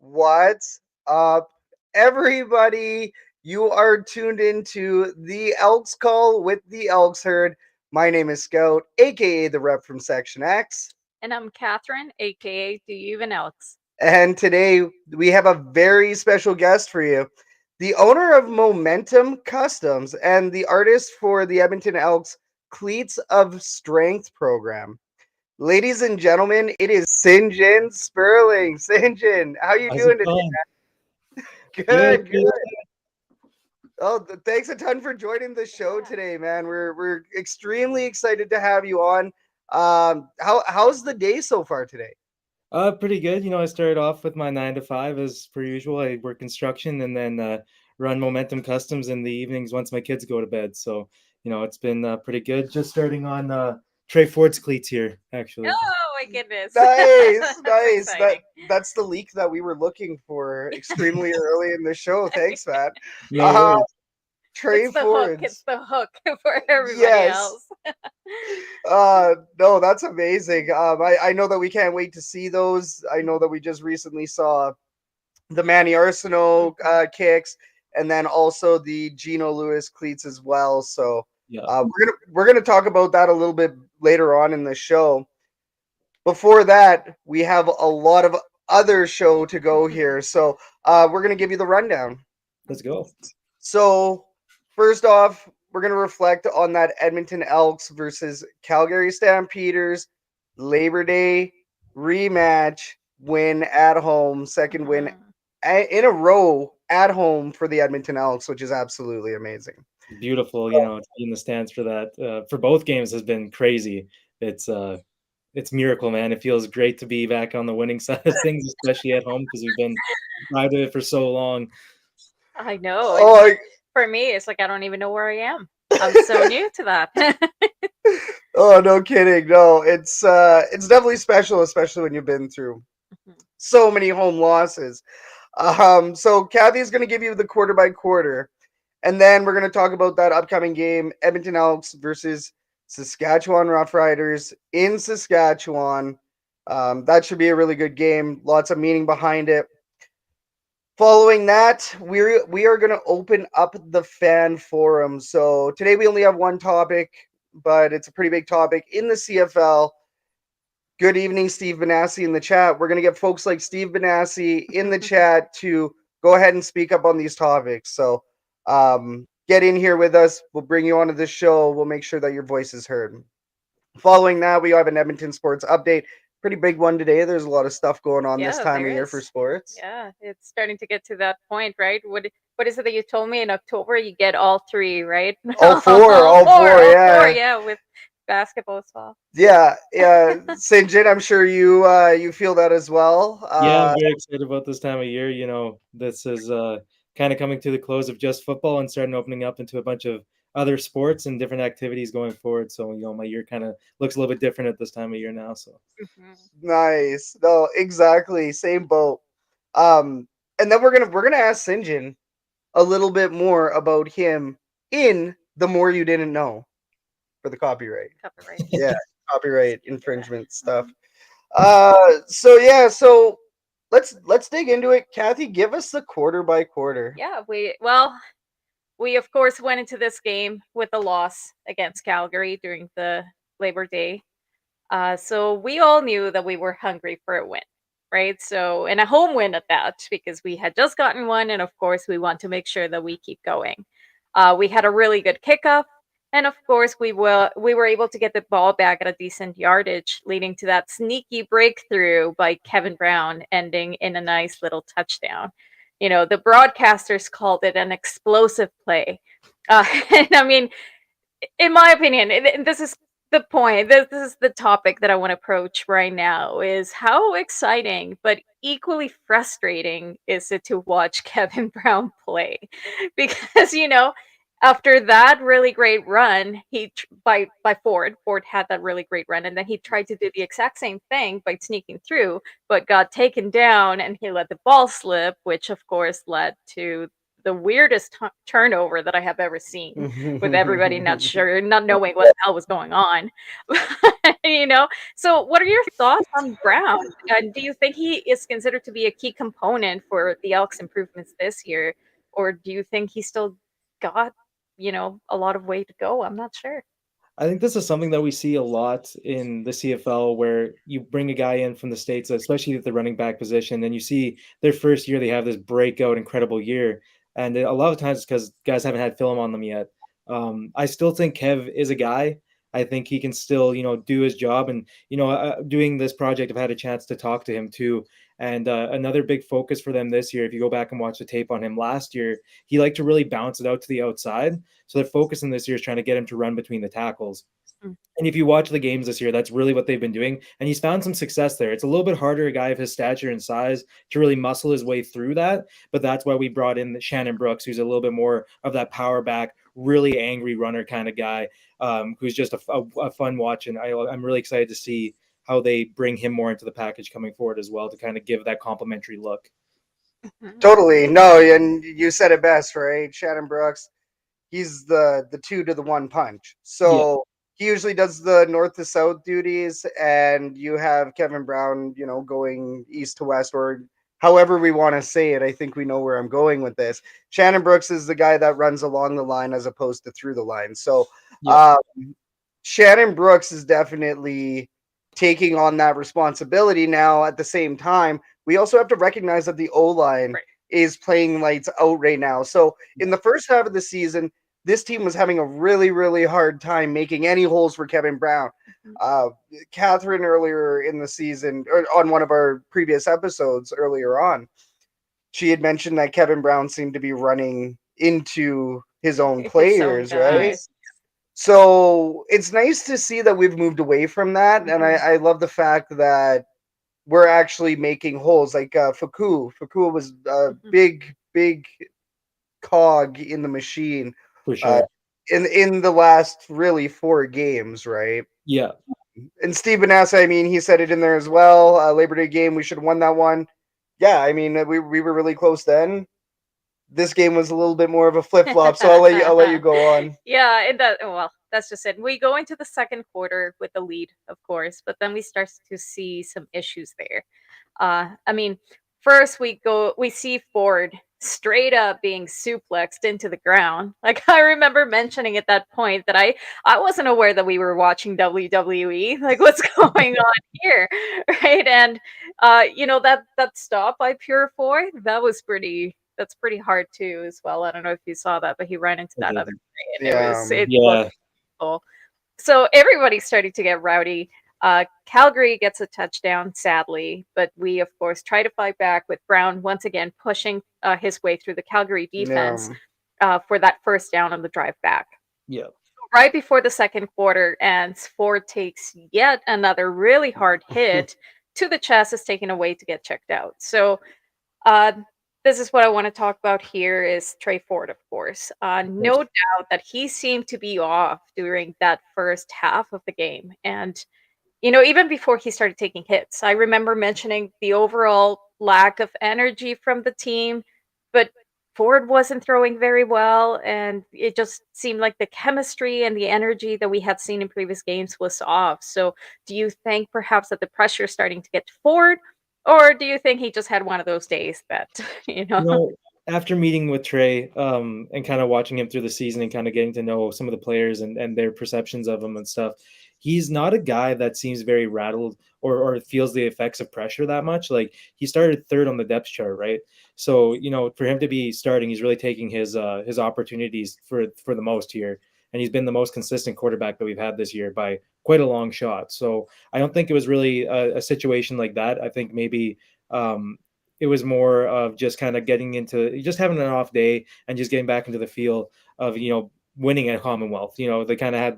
What's up, everybody? You are tuned into the Elks Call with the Elks Herd. My name is Scout, aka the rep from Section X. And I'm Catherine, aka Do You Even Elks? And today we have a very special guest for you. The owner of Momentum Customs and the artist for the Edmonton Elks Cleats of Strength program. Ladies and gentlemen, it is Syngyn Sperling. Syngyn, how you How's it doing today? going? Good, Good, good. good. Oh, thanks a ton for joining the show today, man. We're extremely excited to have you on. How's the day so far today? Pretty good. I started off with my 9 to 5 as per usual. I work construction and then run Momentum Customs in the evenings once my kids go to bed. So, it's been pretty good. Just starting on Trey Ford's cleats here, actually. Oh my goodness. Nice, That's nice. exciting. That's the leak that we were looking for extremely early in the show. Thanks, man. No Uh, worries. Trey It's the hook. It's Ford's. the hook for everybody Yes. else. No, that's amazing. I know that we can't wait to see those. I know that we just recently saw the Manny Arsenault kicks, and then also the Gino Lewis cleats as well. So Yeah. we're gonna talk about that a little bit later on in the show. Before that, we have a lot of other show to go here. So we're gonna give you the rundown. Let's go. So first off, we're gonna reflect on that Edmonton Elks versus Calgary Stampeders Labor Day rematch win at home, second win Mhm. in a row at home for the Edmonton Elks, which is absolutely amazing. Beautiful. To be in the stands for that. For both games has been crazy. It's miracle, man. It feels great to be back on the winning side of things, especially at home because we've been out of it for so long. I know. It's Oh, like for me, it's like I don't even know where I am. I'm so new to that. oh, no kidding. No, it's definitely special, especially when you've been through so many home losses. So Kathy's gonna give you the quarter by quarter. And then we're going to talk about that upcoming game, Edmonton Elks versus Saskatchewan Roughriders in Saskatchewan. That should be a really good game. Lots of meaning behind it. Following that, we are going to open up the fan forum. So today we only have one topic, but it's a pretty big topic in the CFL. Good evening, Steve Benassi in the chat. We're going to get folks like Steve Benassi in the chat to go ahead and speak up on these topics. So get in here with us. We'll bring you onto the show. We'll make sure that your voice is heard. Following that, we have an Edmonton sports update. Pretty big one today. There's a lot of stuff going on this Yeah, time there of year for is. sports. Yeah, it's starting to get to that point, right? What is it that you told me in October? You get all three, right? All four, all four, All four, yeah. yeah, with basketball as well. Yeah, yeah. St. Jin, I'm sure you feel that as well. Yeah, I'm very excited about this time of year. This is kind of coming to the close of just football and starting opening up into a bunch of other sports and different activities going forward. So, my year kind of looks a little bit different at this time of year now. So, Mhm. Nice. No, exactly. Same boat. Um, and then we're gonna ask Sinjin a little bit more about him in the more you didn't know for the copyright. Copyright. Yeah, copyright Let's do that. infringement stuff. So yeah, so let's dig into it. Kathy, give us the quarter by quarter. Yeah, we of course went into this game with a loss against Calgary during the Labor Day. So we all knew that we were hungry for a win, right? So, and a home win at that, because we had just gotten one, and of course we want to make sure that we keep going. We had a really good kickoff, and of course we were able to get the ball back at a decent yardage, leading to that sneaky breakthrough by Kevin Brown, ending in a nice little touchdown. The broadcasters called it an explosive play. And I mean, in my opinion, and this is the point. This is the topic that I want to approach right now: is how exciting but equally frustrating is it to watch Kevin Brown play? Because after that really great run, by Ford had that really great run, and then he tried to do the exact same thing by sneaking through, but got taken down, and he let the ball slip, which of course led to the weirdest turnover that I have ever seen, with everybody not knowing what the hell was going on. You know, so what are your thoughts on Brown? And do you think he is considered to be a key component for the Elks improvements this year, or do you think he still got, a lot of way to go? I'm not sure. I think this is something that we see a lot in the CFL, where you bring a guy in from the States, especially at the running back position, and you see their first year, they have this breakout, incredible year. And a lot of times it's because guys haven't had film on them yet. I still think Kev is a guy. I think he can still, do his job. And, doing this project, I've had a chance to talk to him too. And another big focus for them this year, if you go back and watch the tape on him last year, he liked to really bounce it out to the outside. So their focus in this year is trying to get him to run between the tackles. Mm. And if you watch the games this year, that's really what they've been doing. And he's found some success there. It's a little bit harder, a guy of his stature and size, to really muscle his way through that. But that's why we brought in Shannon Brooks, who's a little bit more of that power back, really angry runner kind of guy, who's just a fun watch. And I'm really excited to see how they bring him more into the package coming forward as well, to kind of give that complementary look. Totally. No, and you said it best, right? Shannon Brooks, he's the 2 to the 1 punch. So he usually does the north to south duties, and you have Kevin Brown, going east to west, or however we want to say it. I think we know where I'm going with this. Shannon Brooks is the guy that runs along the line as opposed to through the line. So Shannon Brooks is definitely taking on that responsibility now. At the same time, we also have to recognize that the O-line is playing lights out right now. So in the first half of the season, this team was having a really, really hard time making any holes for Kevin Brown. Catherine earlier in the season, or on one of our previous episodes earlier on, she had mentioned that Kevin Brown seemed to be running into his own players, right? So it's nice to see that we've moved away from that. And I love the fact that we're actually making holes. Like Faku was a big cog in the machine For sure. in the last really 4 games, right? Yeah. And Steve Banassa, I mean, he said it in there as well. Labor Day game, we should have won that one. Yeah, I mean, we were really close then. This game was a little bit more of a flip flop, so I'll let you go on. Yeah, well, that's just it. We go into the second quarter with the lead, of course, but then we start to see some issues there. I mean, first we see Ford straight up being suplexed into the ground. Like, I remember mentioning at that point that I wasn't aware that we were watching WWE. Like, what's going on here, right? And that stop by Pure Ford, that's pretty hard too as well. I don't know if you saw that, but he ran into that other guy, and it looked cool. So everybody's starting to get rowdy. Calgary gets a touchdown, sadly, but we, of course, try to fight back with Brown once again pushing his way through the Calgary defense for that first down on the drive back. Yeah. Right before the second quarter ends, Ford takes yet another really hard hit to the chest, is taken away to get checked out. So this is what I want to talk about here is Trey Ford, of course. No doubt that he seemed to be off during that first half of the game. And even before he started taking hits, I remember mentioning the overall lack of energy from the team, but Ford wasn't throwing very well, and it just seemed like the chemistry and the energy that we had seen in previous games was off. So, do you think perhaps that the pressure is starting to get to Ford, or do you think he just had one of those days that, After meeting with Trey, and kind of watching him through the season and kind of getting to know some of the players and their perceptions of him and stuff, he's not a guy that seems very rattled or feels the effects of pressure that much. Like, he started third on the depth chart, right? So, for him to be starting, he's really taking his opportunities for the most here. And he's been the most consistent quarterback that we've had this year by quite a long shot. So I don't think it was really a situation like that. I think maybe it was more of just kind of getting into just having an off day and just getting back into the feel of, winning at Commonwealth. They kind of had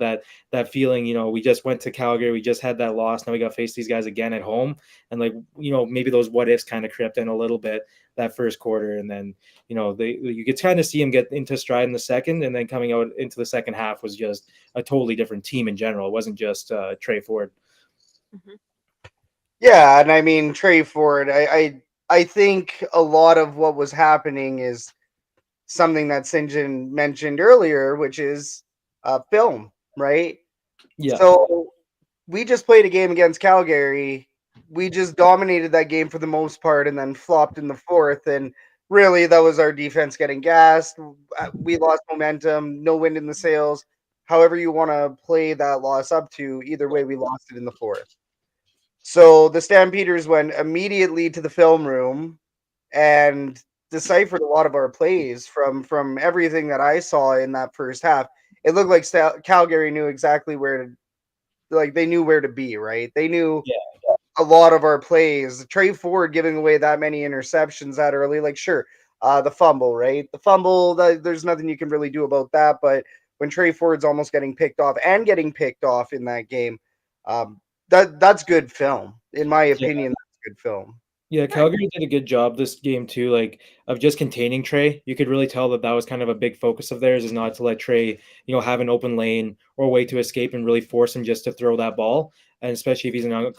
that feeling, we just went to Calgary, we just had that loss. Now we got to face these guys again at home. And maybe those what ifs kind of crept in a little bit that first quarter. And then, you could kind of see him get into stride in the second, and then coming out into the second half was just a totally different team in general. It wasn't just Trey Ford. Mm-hmm. Yeah. And I mean, Trey Ford, I think a lot of what was happening is something that Syngyn mentioned earlier, which is film, right? Yeah. So we just played a game against Calgary. We just dominated that game for the most part and then flopped in the fourth. And really, that was our defense getting gassed. We lost momentum, no wind in the sails. However, you want to play that loss up to, either way, we lost it in the fourth. So the Stampeders went immediately to the film room and deciphered a lot of our plays from everything that I saw in that first half. It looked like Calgary knew exactly where to, like, they knew where to be, right? They knew a lot of our plays. Trey Ford giving away that many interceptions that early, like, sure, the fumble, right? The fumble, there's nothing you can really do about that. But when Trey Ford's almost getting picked off and getting picked off in that game, that's good film, in my Yeah. opinion. That's good film. Yeah, Calgary did a good job this game too, like of just containing Trey. You could really tell that that was kind of a big focus of theirs, is not to let Trey, have an open lane or a way to escape and really force him just to throw that ball. And especially if he's in an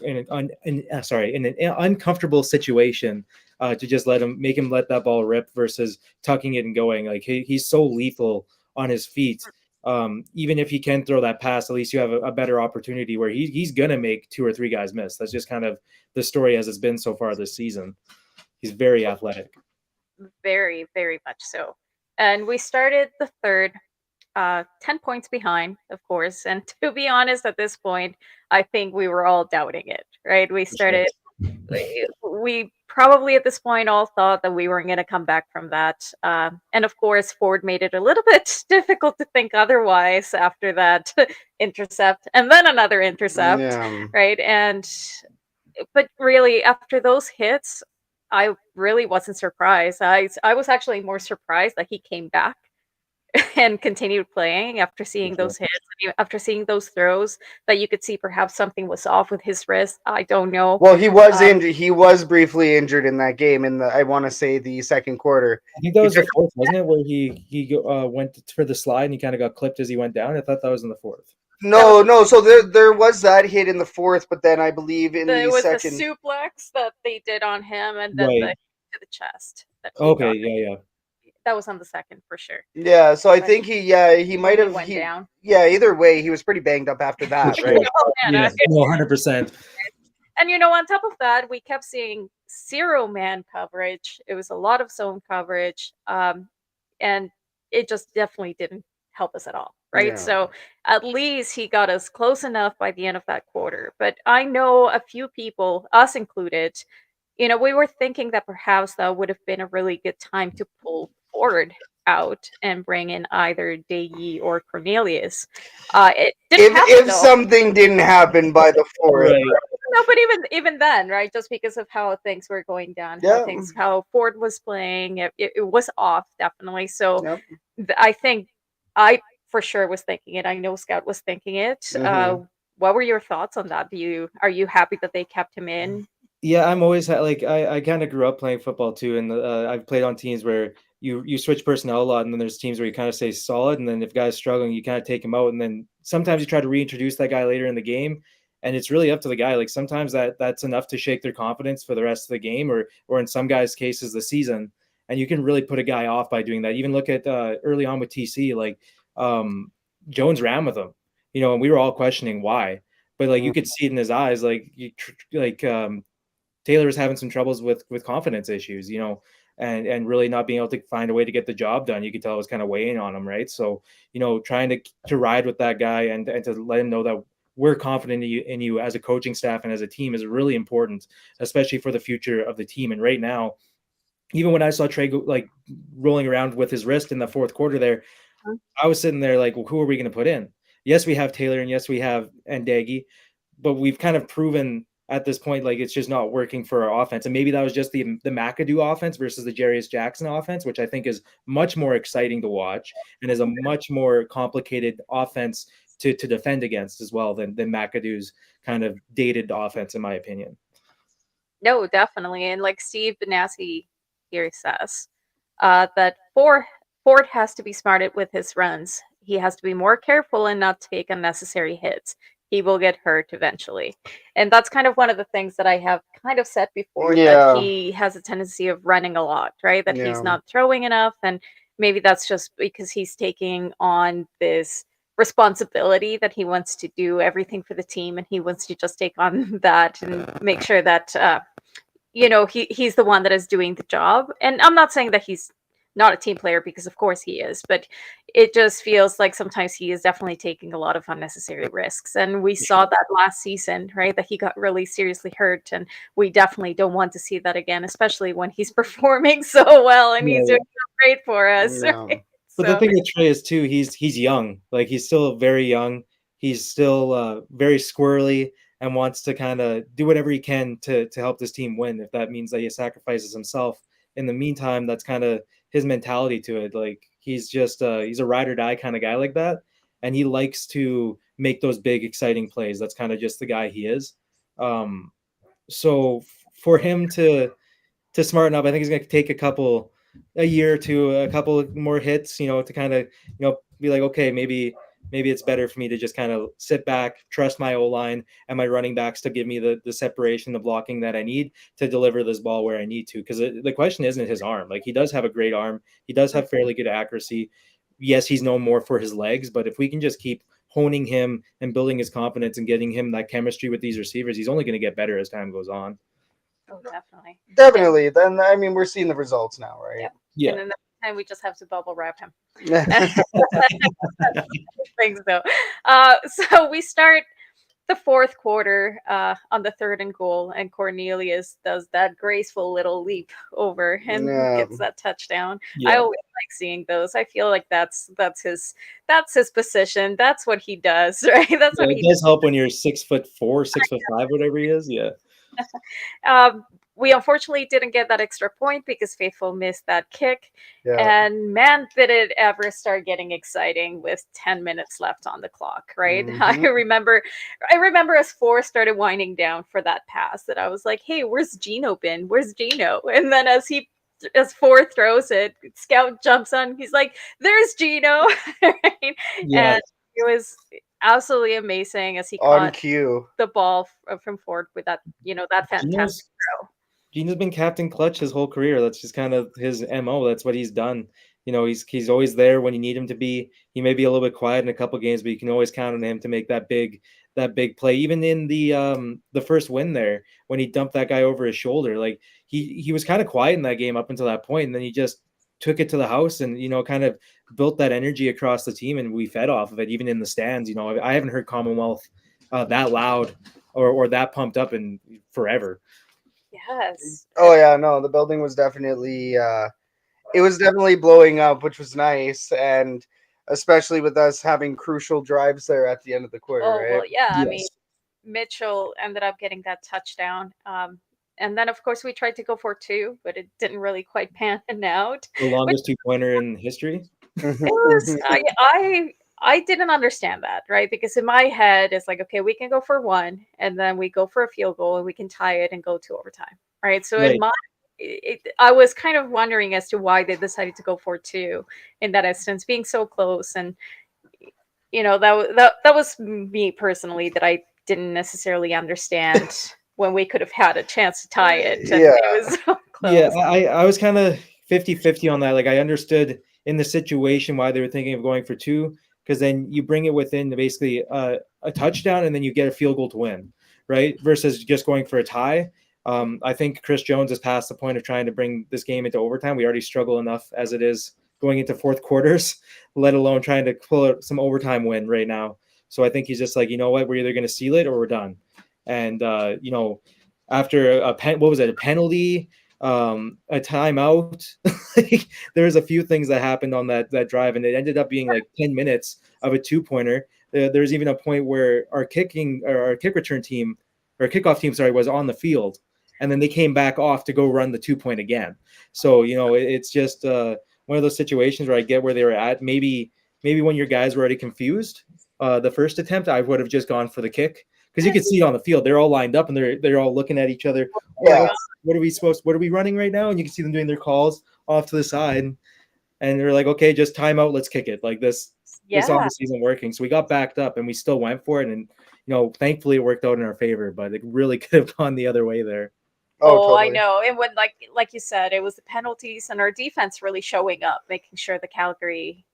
uncomfortable situation, to just make him let that ball rip versus tucking it and going. Like he's so lethal on his feet. Even if he can throw that pass, at least you have a better opportunity where he's gonna make two or three guys miss. That's just kind of the story as it's been so far this season. He's very athletic. Very, very much so. And we started the third 10 points behind, of course. And to be honest, at this point, I think we were all doubting it, right? We started, we probably at this point all thought that we weren't going to come back from that. And of course, Ford made it a little bit difficult to think otherwise after that intercept and then another intercept, Yeah. right? But really, after those hits, I really wasn't surprised. I was actually more surprised that he came back and continued playing after seeing those hits, after seeing those throws, that you could see perhaps something was off with his wrist. I don't know. Well, he was injured. He was briefly injured in that game in the, I want to say, the second quarter. I think that was the fourth, wasn't it? Where he went for the slide and he kind of got clipped as he went down. I thought that was in the fourth. No. So there was that hit in the fourth, but then I believe in the second. The suplex that they did on him, and then Right. the to the chest. Okay, yeah. That was on the second for sure. Yeah, so I think he might have went down. Yeah, either way, he was pretty banged up after that, For sure. right? Oh, man, Yeah, no, 100%. And on top of that, we kept seeing zero man coverage. It was a lot of zone coverage, and it just definitely didn't help us at all, right? Yeah. So at least he got us close enough by the end of that quarter. But I know a few people, us included, we were thinking that perhaps that would have been a really good time to pull Ford out and bring in either Daggy or Cornelius. It didn't happen, If though. something didn't happen by the fourth, Right. No, but even then, right? Just because of how things were going down, how Ford was playing, it was off definitely. So Yep. I think I for sure was thinking it. I know Scout was thinking it. Mhm. What were your thoughts on that? Are you happy that they kept him in? Yeah, I'm always like I kind of grew up playing football too, and I've played on teams where you switch personnel a lot, and then there's teams where you kind of stay solid, and then if guys struggling, you kind of take him out, and then sometimes you try to reintroduce that guy later in the game, and it's really up to the guy. Like sometimes that's enough to shake their confidence for the rest of the game, or in some guys' cases the season, and you can really put a guy off by doing that. Even look at early on with TC, like Jones ran with him, and we were all questioning why, but like you could see it in his eyes, Taylor was having some troubles with confidence issues, and really not being able to find a way to get the job done. You could tell it was kind of weighing on him, right? So, trying to ride with that guy and to let him know that we're confident in you as a coaching staff and as a team is really important, especially for the future of the team. And right now, even when I saw Trey rolling around with his wrist in the fourth quarter there, I was sitting there like, well, who are we going to put in? Yes, we have Taylor, and yes, we have Ndagi, but we've kind of proven at this point, like it's just not working for our offense. And maybe that was just the McAdoo offense versus the Jarius Jackson offense, which I think is much more exciting to watch and is a much more complicated offense to defend against as well than McAdoo's kind of dated offense, in my opinion. No, definitely. And like Steve Benassi here says, that Ford has to be smarted with his runs. He has to be more careful and not take unnecessary hits. He will get hurt eventually. And that's kind of one of the things that I have kind of said before, that he has a tendency of running a lot, right? That he's not throwing enough. And maybe that's just because he's taking on this responsibility that he wants to do everything for the team, and he wants to just take on that and make sure that he's the one that is doing the job. And I'm not saying that he's not a team player, because of course he is, but it just feels like sometimes he is definitely taking a lot of unnecessary risks. And we saw that last season, right? That he got really seriously hurt, and we definitely don't want to see that again, especially when he's performing so well and he's Yeah. doing so great for us. Yeah. Right? But the thing with Trey is too, he's young. Like he's still very young. He's still very squirrely and wants to kind of do whatever he can to help this team win. If that means that he sacrifices himself in the meantime, that's kind of his mentality to it. Like he's just he's a ride or die kind of guy like that, and he likes to make those big exciting plays. That's kind of just the guy he is. So for him to smarten up, I think he's going to take a year to a couple more hits, to kind of, be like, okay, maybe it's better for me to just kind of sit back, trust my O-line and my running backs to give me the separation, the blocking that I need to deliver this ball where I need to. Because the question isn't his arm. Like he does have a great arm. He does have fairly good accuracy. Yes, he's known more for his legs, but if we can just keep honing him and building his confidence and getting him that chemistry with these receivers, he's only going to get better as time goes on. Oh, definitely. Definitely. Then I mean, we're seeing the results now, right? Yeah. And then time we just have to bubble wrap him. Things though. So we start the fourth quarter on the 3rd and goal, and Cornelius does that graceful little leap over and gets that touchdown. Yeah. I always like seeing those. I feel like that's his position. That's what he does, right? That's what it does help when you're 6'4", 6'5", whatever he is. Yeah. We unfortunately didn't get that extra point because Faithful missed that kick. Yeah. And man, did it ever start getting exciting with 10 minutes left on the clock, right? Mhm. I remember as Four started winding down for that pass that I was like, hey, where's Gino been? Where's Gino? And then as Four throws it, Scout jumps on. He's like, there's Gino. Right? Yeah. And it was absolutely amazing as he On caught cue. the ball from Ford with that, that fantastic throw. Gino's been Captain Clutch his whole career. That's just kind of his MO. That's what he's done. He's always there when you need him to be. He may be a little bit quiet in a couple games, but you can always count on him to make that big play. Even in the first win there, when he dumped that guy over his shoulder, like he was kind of quiet in that game up until that point, and then he just took it to the house and kind of built that energy across the team, and we fed off of it. Even in the stands, I haven't heard Commonwealth that loud or that pumped up in forever. Yes. Oh yeah, no, the building was definitely it was definitely blowing up, which was nice, and especially with us having crucial drives there at the end of the quarter, Oh, right? well, yeah. Yes. I mean, Mitchell ended up getting that touchdown. And then, of course, we tried to go for 2, but it didn't really quite pan out. The longest 2-pointer in history. It was I didn't understand that, right? Because in my head, it's like, okay, we can go for 1, and then we go for a field goal, and we can tie it and go to overtime, right? So Right. in my I was kind of wondering as to why they decided to go for 2 in that instance, being so close. And that was me personally, that I didn't necessarily understand when we could have had a chance to tie it. And Yeah. it was so close. Yeah, I was kind of 50-50 on that. Like I understood in the situation why they were thinking of going for 2, because then you bring it within basically a touchdown and then you get a field goal to win, right? Versus just going for a tie. I think Chris Jones has passed the point of trying to bring this game into overtime. We already struggle enough as it is going into fourth quarters, let alone trying to pull out some overtime win right now. So I think he's just like, you know what, we're either going to seal it or we're done. And after a penalty, a timeout. There was a few things that happened on that drive, and it ended up being like 10 minutes of a 2-pointer. There's even a point where our kick return team, or kickoff team, sorry, was on the field, and then they came back off to go run the 2-point again. So it's just one of those situations where I get where they were at. Maybe when your guys were already confused, the first attempt, I would have just gone for the kick. Because you can see it on the field, they're all lined up and they're all looking at each other. Yeah. What are we running right now? And you can see them doing their calls off to the side, and they're like, okay, just time out, let's kick it. Like this obviously isn't working. So we got backed up and we still went for it, and thankfully it worked out in our favor, but it really could have gone the other way there. Oh, Oh, I totally. know. And when like you said, it was the penalties and our defense really showing up, making sure the Calgary,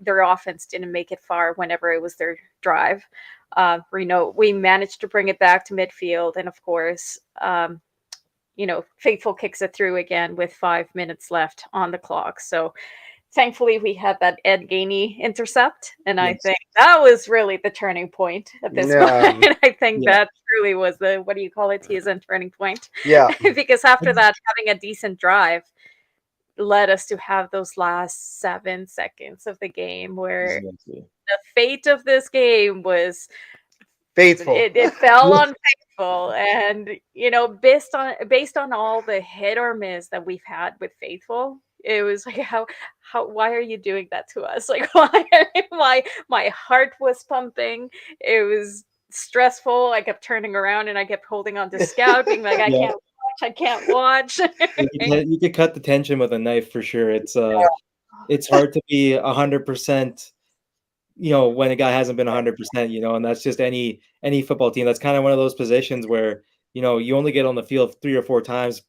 their offense didn't make it far whenever it was their drive. We managed to bring it back to midfield, and of course, Faithful kicks it through again with 5 minutes left on the clock. So thankfully we had that Ed Gainey intercept, and I Yes. think that was really the turning point at this point. Yeah. I think Yeah. that truly was the, what do you call it, TSN turning point. Yeah. Because after that, having a decent drive led us to have those last 7 seconds of the game where Exactly. the fate of this game was, Faithful. it fell on Faithful. And based on all the hit or miss that we've had with Faithful, it was like, why are you doing that to us? Like, my heart was pumping. It was stressful. I kept turning around and I kept holding on to Scout, being like, Yeah. I can't watch. You could cut the tension with a knife for sure. It's hard to be 100%, when a guy hasn't been 100%, and that's just any football team. That's kind of one of those positions where, you only get on the field 3 or 4 times,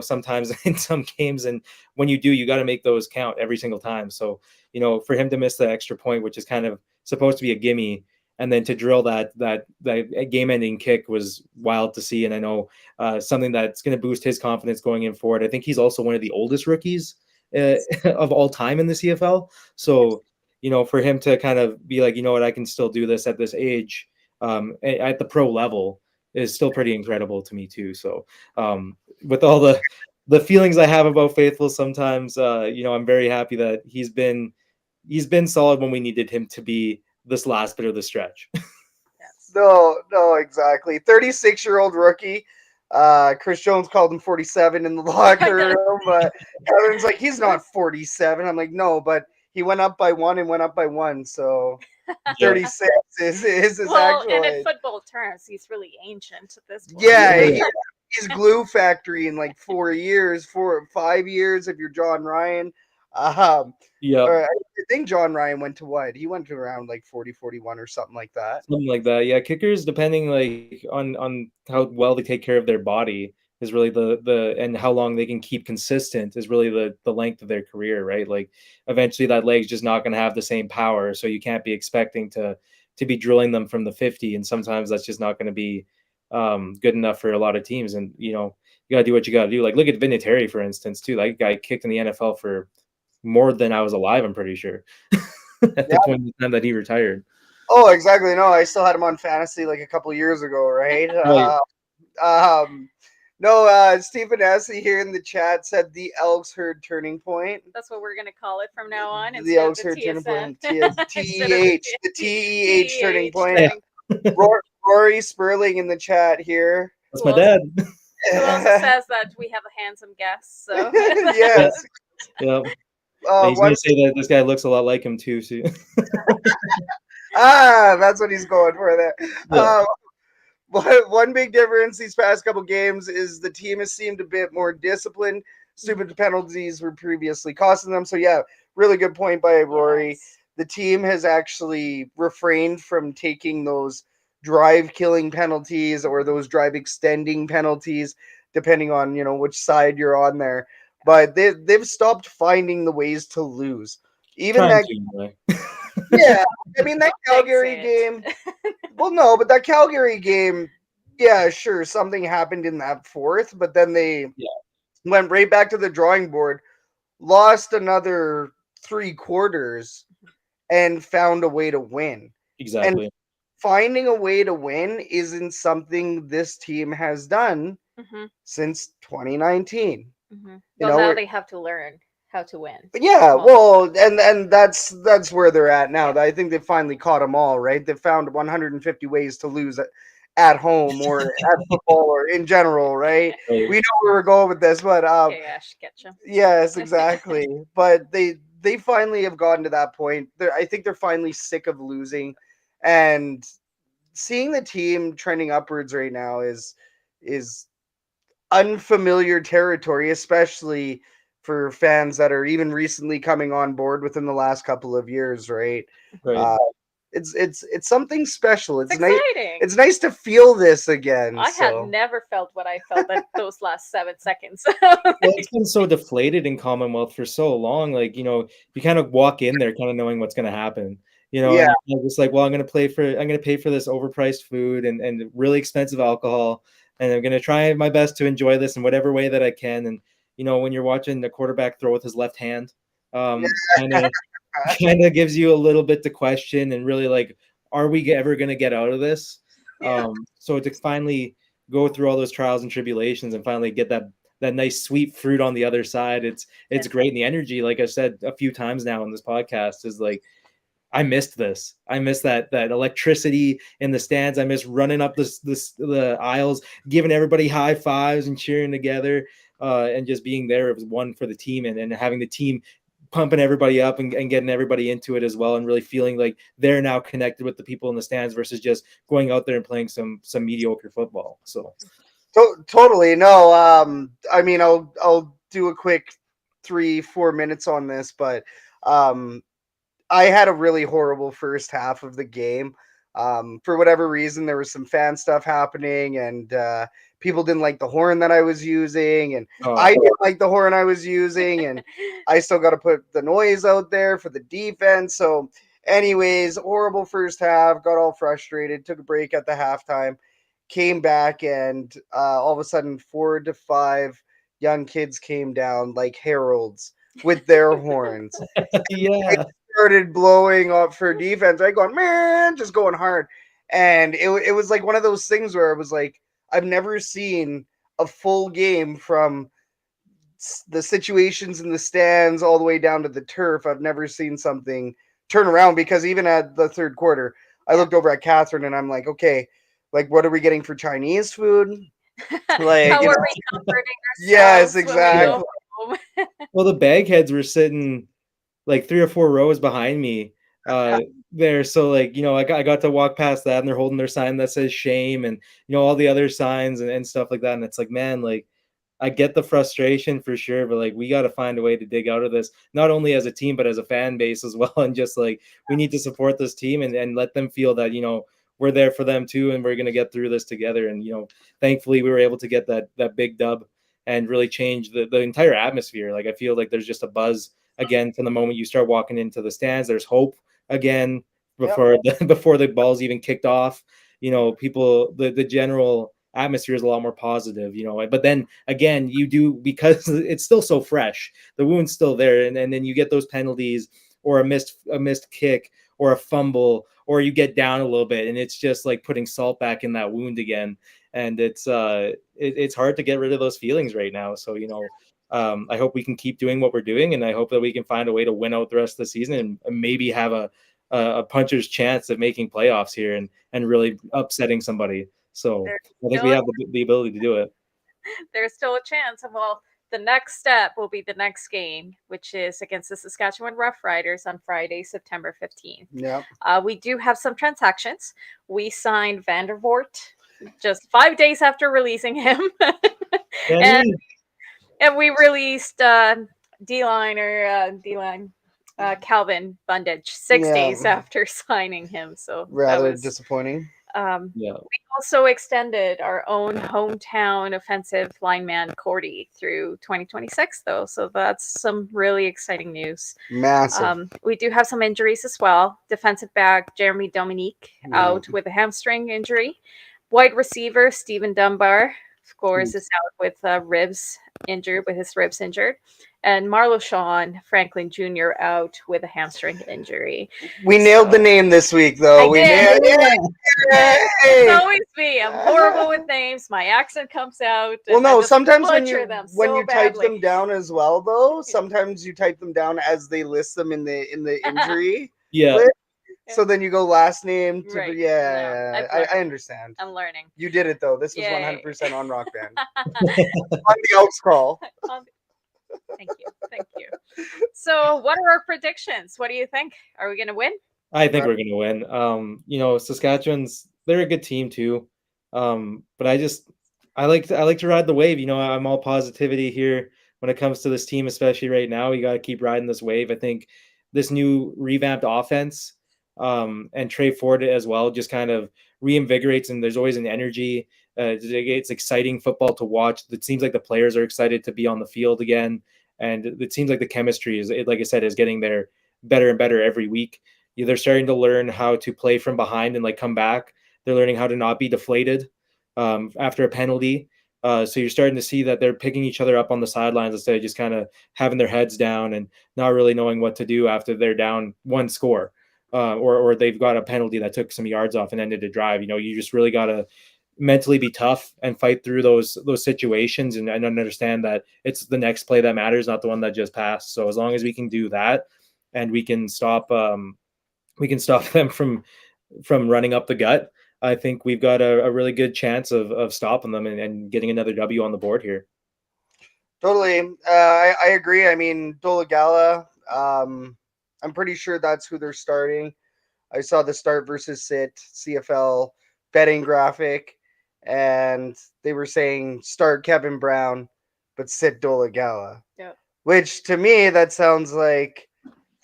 sometimes in some games. And when you do, you got to make those count every single time. So, for him to miss the extra point, which is kind of supposed to be a gimme, and then to drill that game-ending kick was wild to see. And I know something that's going to boost his confidence going in forward. I think he's also one of the oldest rookies of all time in the CFL. So, for him to kind of be like, what, I can still do this at this age, at the pro level, is still pretty incredible to me too. So, with all the feelings I have about Faithful, sometimes, I'm very happy that he's been solid when we needed him to be this last bit of the stretch. Yes. No, exactly. 36-year-old rookie. Chris Jones called him 47 in the locker room, but Kevin's like, he's not 47. I'm like, no, but he went up by one and went up by one, so Yeah. 36 is his Well, actual and in age. football terms, he's really ancient at this point. Yeah, Oh, yeah. he's glue factory in like 4 years, 5 years if you're John Ryan. Yeah. Or I think John Ryan went to what? He went to around like 40, 41 or something like that. Something like that. Yeah, kickers, depending like on how well they take care of their body, is really the and how long they can keep consistent is really the length of their career, right? Like eventually that leg's just not going to have the same power, so you can't be expecting to be drilling them from the 50, and sometimes that's just not going to be good enough for a lot of teams. And you got to do what you got to do. Like look at Vinatieri, for instance, too. That guy kicked in the NFL for more than I was alive, I'm pretty sure, at the Yeah. point in time that he retired. Oh, exactly. No, I still had him on fantasy like a couple years ago, right? Right. Um, no, Stephen Essie here in the chat said the Elks herd turning point. That's what we're gonna call it from now on, The instead of Elks the herd turning TSN. point. Instead of the The TEH turning TEH point. Yeah, turning. Rory Sperling in the chat here. that's Who my also dad. who also says that we have a handsome guest. So Yeah, Yes. yeah. And he's One gonna say that this guy looks a lot like him too. So, that's what he's going for there. yeah, One big difference these past couple games is the team has seemed a bit more disciplined. Stupid penalties were previously costing them. So yeah, really good point by Rory. yes. The team has actually refrained from taking those drive killing penalties or those drive extending penalties, depending on which side you're on there. But they've stopped finding the ways to lose. Even trying that, to anyway. yeah. I mean that Don't Calgary jinx game. it. Well, no, but that Calgary game, yeah, sure, something happened in that fourth, but then they Yeah, went right back to the drawing board, lost another 3 quarters, and found a way to win. And exactly. finding a way to win isn't something this team has done Hmm. since 2019. Hmm. You Well, know, now we're, they have to learn how to win. yeah, Well, well, and that's where they're at now. yeah. I think they finally caught them all, right? They found 150 ways to lose at home or at football or in general, right? Right. We know where we're going with this, but Okay, Ash, get you. yes, exactly. But they finally have gotten to that point. I think they're finally sick of losing, and seeing the team trending upwards right now is unfamiliar territory, especially for fans that are even recently coming on board within the last couple of years, right? Right. Uh, it's something special. It's It's nice. exciting. It's nice to feel this again. I had So never felt what I felt at those last 7 seconds. Well, it's been so deflated in Commonwealth for so long. Like, you kind of walk in there kind of knowing what's going to happen, yeah, and you're just like, well, I'm going to pay for this overpriced food and really expensive alcohol. And I'm going to try my best to enjoy this in whatever way that I can. And, when you're watching the quarterback throw with his left hand, kind of kind of gives you a little bit to question and really like, are we ever going to get out of this? Yeah. So to finally go through all those trials and tribulations and finally get that nice sweet fruit on the other side, it's great. And the energy, like I said a few times now in this podcast, is like, I missed this. I miss that electricity in the stands. I miss running up the aisles, giving everybody high fives and cheering together, and just being there as one for the team, and having the team pumping everybody up and getting everybody into it as well, and really feeling like they're now connected with the people in the stands versus just going out there and playing some mediocre football. So totally. No, I mean, I'll do a quick 3-4 minutes on this, but I had a really horrible first half of the game. For whatever reason, there was some fan stuff happening, and people didn't like the horn that I was using, and I didn't like the horn I was using, and I still got to put the noise out there for the defense. So, anyways, horrible first half. Got all frustrated. Took a break at the halftime. Came back, and all of a sudden, 4 to 5 young kids came down like heralds with their horns. yeah. Started blowing up for defense. I going, man, just going hard. And it was like one of those things where it was like, I've never seen a full game from the situations in the stands all the way down to the turf. I've never seen something turn around, because even at the third quarter, I looked over at Catherine and I'm like, okay, like, what are we getting for Chinese food? Like, how are we comforting yes, ourselves when we exactly. go home? Well, the bagheads were sitting like 3 or 4 rows behind me there. So like, I got to walk past that, and they're holding their sign that says shame, and all the other signs and stuff like that. And it's like, man, like, I get the frustration for sure, but like, we got to find a way to dig out of this, not only as a team, but as a fan base as well. And just like, we need to support this team and let them feel that, we're there for them too. And we're going to get through this together. And, thankfully we were able to get that big dub and really change the entire atmosphere. Like, I feel like there's just a buzz again from the moment you start walking into the stands. There's hope again before before the ball's even kicked off. People, the general atmosphere is a lot more positive, but then again, you do, because it's still so fresh, the wound's still there, and then you get those penalties, or a missed kick, or a fumble, or you get down a little bit, and it's just like putting salt back in that wound again. And it's hard to get rid of those feelings right now. So I hope we can keep doing what we're doing, and I hope that we can find a way to win out the rest of the season, and maybe have a puncher's chance of making playoffs here, and really upsetting somebody. So I think we have the ability to do it. There's still a chance. And well, the next step will be the next game, which is against the Saskatchewan Roughriders on Friday, September 15th. Yeah. We do have some transactions. We signed Vandervoort just 5 days after releasing him. and we released D-line Calvin Bundage 6 days after signing him. So rather that was disappointing. We also extended our own hometown offensive lineman Cordy through 2026, though. So that's some really exciting news. Massive. We do have some injuries as well. Defensive back Jeremy Dominique out with a hamstring injury. Wide receiver Stephen Dunbar, of course, is out with his ribs injured. And Marlo-Shawn Franklin Jr. out with a hamstring injury. We nailed the name this week, though. We nailed it. It's always me. I'm horrible with names. My accent comes out. Well, no, sometimes when you type badly. them down as well, though, sometimes you type them down as they list them in the injury. List. So then you go last name to Right. I understand. I'm learning. You did it, though. This was 100% on Rock Band. On the Elks crawl. Thank you. So what are our predictions? What do you think? Are we going to win? I think we're going to win. Saskatchewan's, they're a good team too. But I like to ride the wave. I'm all positivity here when it comes to this team, especially right now. We got to keep riding this wave. I think this new revamped offense and Trey Ford as well just kind of reinvigorates, and there's always an energy. It's exciting football to watch. It seems like the players are excited to be on the field again, and it seems like the chemistry is, like I said, is getting there better and better every week. They're starting to learn how to play from behind and like come back. They're learning how to not be deflated after a penalty. So you're starting to see that they're picking each other up on the sidelines instead of just kind of having their heads down and not really knowing what to do after they're down one score, or they've got a penalty that took some yards off and ended a drive. You just really got to mentally be tough and fight through those situations, and understand that it's the next play that matters, not the one that just passed. So as long as we can do that, and we can stop them from running up the gut, I think we've got a really good chance of stopping them and getting another W on the board here. Totally. I agree. I mean, Dolagala, I'm pretty sure that's who they're starting. I saw the start versus sit CFL betting graphic, and they were saying start Kevin Brown, but sit Dolagala. Yeah. Which to me, that sounds like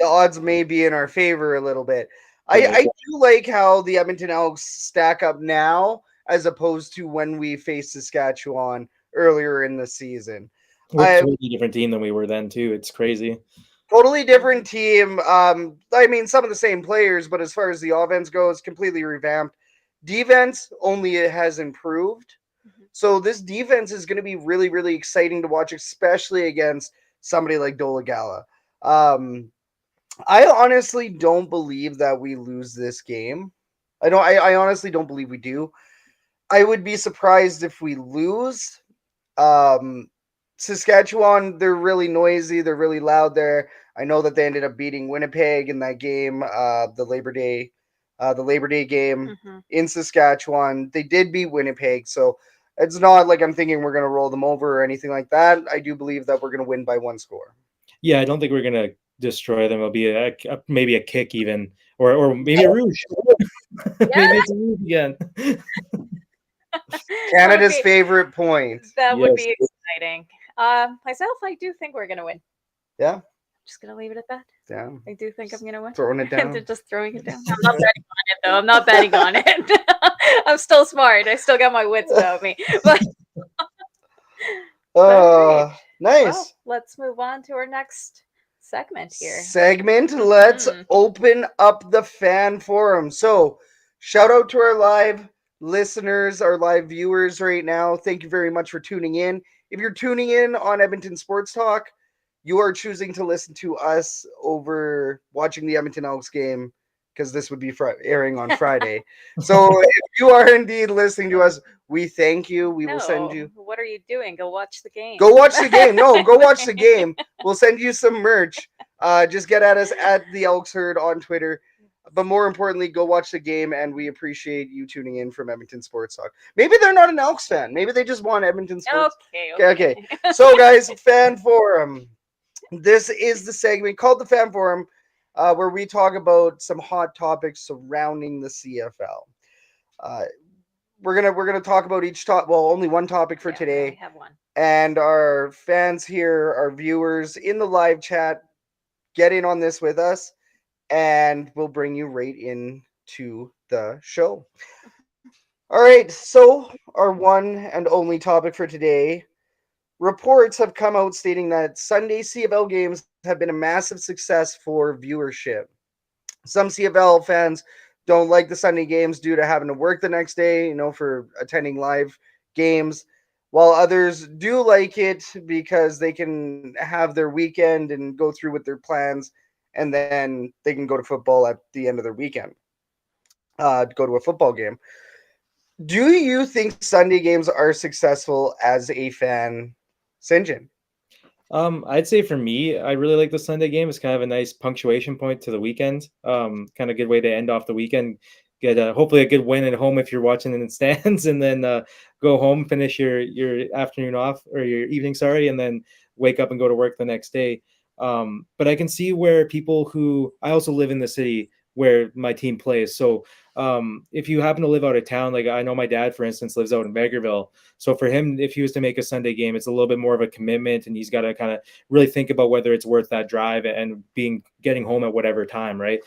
the odds may be in our favor a little bit. Right. I do like how the Edmonton Elks stack up now as opposed to when we faced Saskatchewan earlier in the season. We're a totally different team than we were then too. It's crazy. Totally different team. I mean, some of the same players, but as far as the offense goes, completely revamped. Defense only has improved. So this defense is going to be really, really exciting to watch, especially against somebody like Dolagala. I honestly don't believe that we lose this game. I honestly don't believe we do. I would be surprised if we lose. Saskatchewan, they're really noisy. They're really loud there. I know that they ended up beating Winnipeg in that game, the Labor Day game in Saskatchewan. They did beat Winnipeg, so it's not like I'm thinking we're going to roll them over or anything like that. I do believe that we're going to win by one score. Yeah, I don't think we're going to destroy them. It'll be maybe a kick even, or maybe a rouge. Maybe it's a rouge again. Canada's favorite point. That would be exciting. Myself, I do think we're going to win. Yeah. Just going to leave it at that. Yeah. I do think I'm going to win. Throwing it down. Just throwing it down. I'm not betting on it, though. I'm not betting on it. I'm still smart. I still got my wits about me. But nice. Well, let's move on to our next segment here. Let's open up the fan forum. So, shout out to our live listeners, our live viewers right now. Thank you very much for tuning in. If you're tuning in on Edmonton Sports Talk, you are choosing to listen to us over watching the Edmonton Elks game, because this would be airing on Friday. So if you are indeed listening to us, we thank you. We will send you. What are you doing? Go watch the game. Go watch the game. No, go watch the game. We'll send you some merch. Just get at us at the Elks Herd on Twitter. But more importantly, go watch the game, and we appreciate you tuning in from Edmonton Sports Talk. Maybe they're not an Elks fan. Maybe they just want Edmonton Sports. Okay. So, guys, fan forum. This is the segment called the fan forum, where we talk about some hot topics surrounding the CFL. We're gonna talk about each topic. Well, only one topic for today. I have one. And our fans here, our viewers in the live chat, get in on this with us, and we'll bring you right into the show. All right. So our one and only topic for today. Reports have come out stating that Sunday CFL games have been a massive success for viewership. Some CFL fans don't like the Sunday games due to having to work the next day, for attending live games, while others do like it because they can have their weekend and go through with their plans, and then they can go to football at the end of their weekend, go to a football game. Do you think Sunday games are successful as a fan, Syngyn? I'd say for me, I really like the Sunday game. It's kind of a nice punctuation point to the weekend. Kind of a good way to end off the weekend. Get hopefully a good win at home if you're watching in the stands, and then go home, finish your afternoon off, or your evening, sorry, and then wake up and go to work the next day. But I can see where people I also live in the city where my team plays, so if you happen to live out of town, like I know my dad, for instance, lives out in Vegreville. So for him, if he was to make a Sunday game, it's a little bit more of a commitment, and he's got to kind of really think about whether it's worth that drive and getting home at whatever time, right?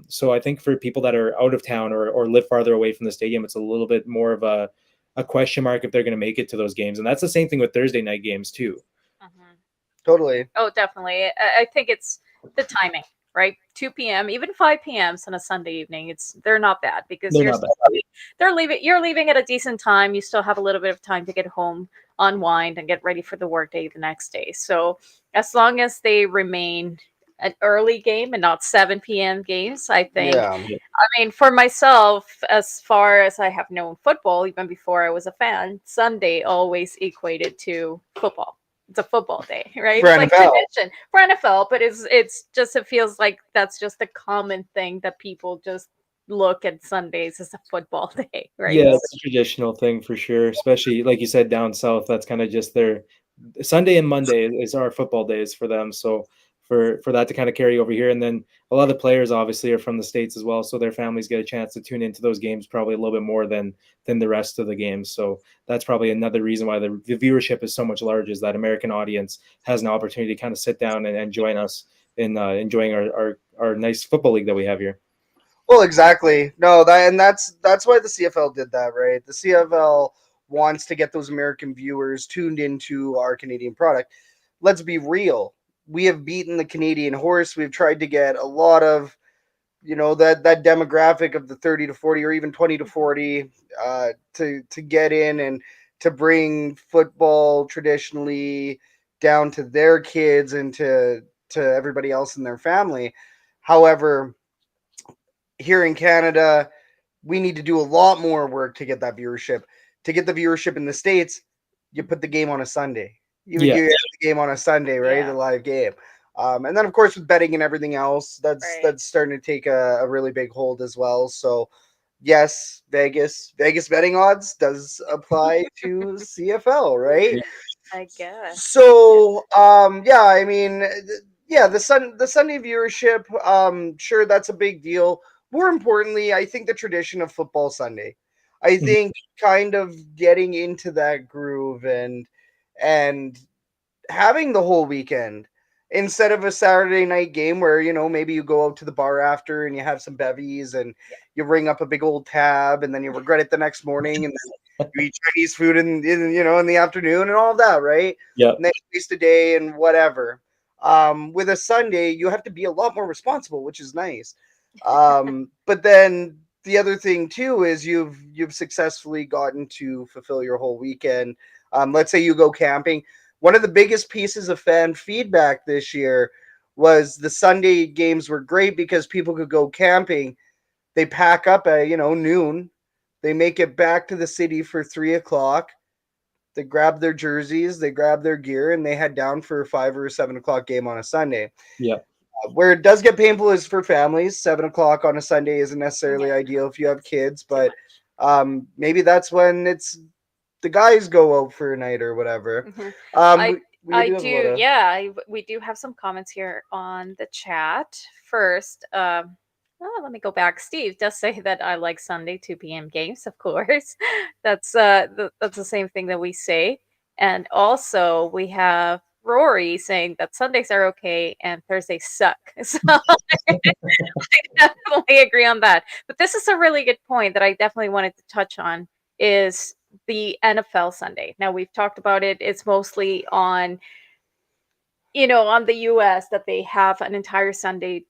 So I think for people that are out of town or live farther away from the stadium, it's a little bit more of a question mark if they're going to make it to those games. And that's the same thing with Thursday night games too. Totally. Oh, definitely. I think it's the timing, right? 2 p.m., even 5 p.m. on a Sunday evening. They're not bad because They're not bad. You're leaving at a decent time. You still have a little bit of time to get home, unwind, and get ready for the workday the next day. So as long as they remain an early game and not 7 p.m. games, I think. Yeah. I mean, for myself, as far as I have known football, even before I was a fan, Sunday always equated to football. It's a football day, right? For It's like NFL. tradition for NFL, but it feels like that's just a common thing that people just look at Sundays as a football day, right? Yeah, it's a traditional thing for sure. Especially like you said, down south, that's kind of just their Sunday and Monday is our football days for them. So for that to kind of carry over here, and then a lot of the players obviously are from the States as well, so their families get a chance to tune into those games probably a little bit more than the rest of the games. So that's probably another reason why the viewership is so much larger, is that American audience has an opportunity to kind of sit down and join us in enjoying our nice football league that we have here. Well, exactly. No, that's why the CFL did that, right? The CFL wants to get those American viewers tuned into our Canadian product. Let's be real. We have beaten the Canadian horse. We've tried to get a lot of, that demographic of the 30 to 40 or even 20 to 40 to get in and to bring football traditionally down to their kids and to everybody else in their family. However, here in Canada, we need to do a lot more work to get that viewership. To get the viewership in the States, you put the game on a Sunday. You have the game on a Sunday, right? Yeah. The live game. And then, of course, with betting and everything else, that's starting to take a really big hold as well. So, yes, Vegas betting odds does apply to CFL, right? I guess. So, yeah, I mean, the Sunday viewership, sure, that's a big deal. More importantly, I think the tradition of football Sunday. I think kind of getting into that groove and having the whole weekend instead of a Saturday night game where, maybe you go out to the bar after and you have some bevies and you ring up a big old tab and then you regret it the next morning and then you eat Chinese food in the afternoon and all of that, right? Yeah. And then you waste a day and whatever. With a Sunday, you have to be a lot more responsible, which is nice. But then the other thing too is you've successfully gotten to fulfill your whole weekend. Let's say you go camping. One of the biggest pieces of fan feedback this year was the Sunday games were great because people could go camping. They pack up at noon. They make it back to the city for 3 o'clock. They grab their jerseys, they grab their gear, and they head down for a 5 or 7 o'clock game on a Sunday. Yeah. Where it does get painful is for families. 7 o'clock on a Sunday isn't necessarily ideal if you have kids, but maybe that's when it's the guys go out for a night or whatever. We do have some comments here on the chat. First, let me go back. Steve does say that I like Sunday 2 p.m. games, of course. That's the same thing that we say. And also we have Rory saying that Sundays are okay and Thursdays suck. So I definitely agree on that. But this is a really good point that I definitely wanted to touch on is the NFL Sunday. Now we've talked about it. It's mostly on the US that they have an entire Sunday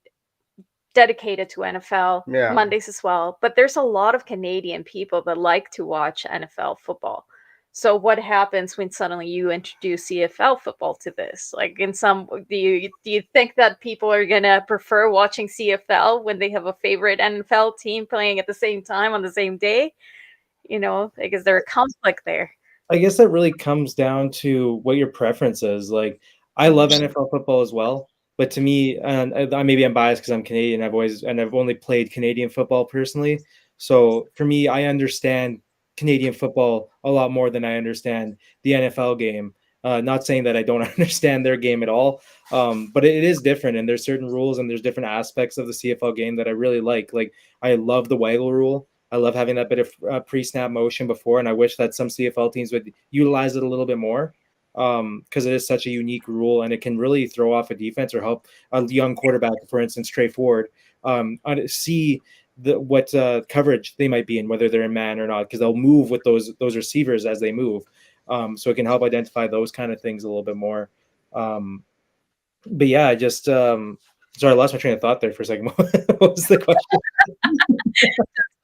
dedicated to NFL, Mondays as well. But there's a lot of Canadian people that like to watch NFL football. So what happens when suddenly you introduce CFL football to this? Like do you think that people are gonna prefer watching CFL when they have a favorite NFL team playing at the same time on the same day? Like is there a conflict there? I guess that really comes down to what your preference is. Like, I love NFL football as well, but to me, and maybe I'm biased because I'm Canadian. I've only played Canadian football personally. So for me, I understand Canadian football a lot more than I understand the NFL game. Not saying that I don't understand their game at all, but it is different, and there's certain rules and there's different aspects of the CFL game that I really like. Like I love the waggle rule. I love having that bit of pre-snap motion before, and I wish that some CFL teams would utilize it a little bit more because it is such a unique rule, and it can really throw off a defense or help a young quarterback, for instance, straightforward, see what coverage they might be in, whether they're in man or not, because they'll move with those receivers as they move. So it can help identify those kind of things a little bit more. But yeah, I just sorry, I lost my train of thought there for a second. What was the question?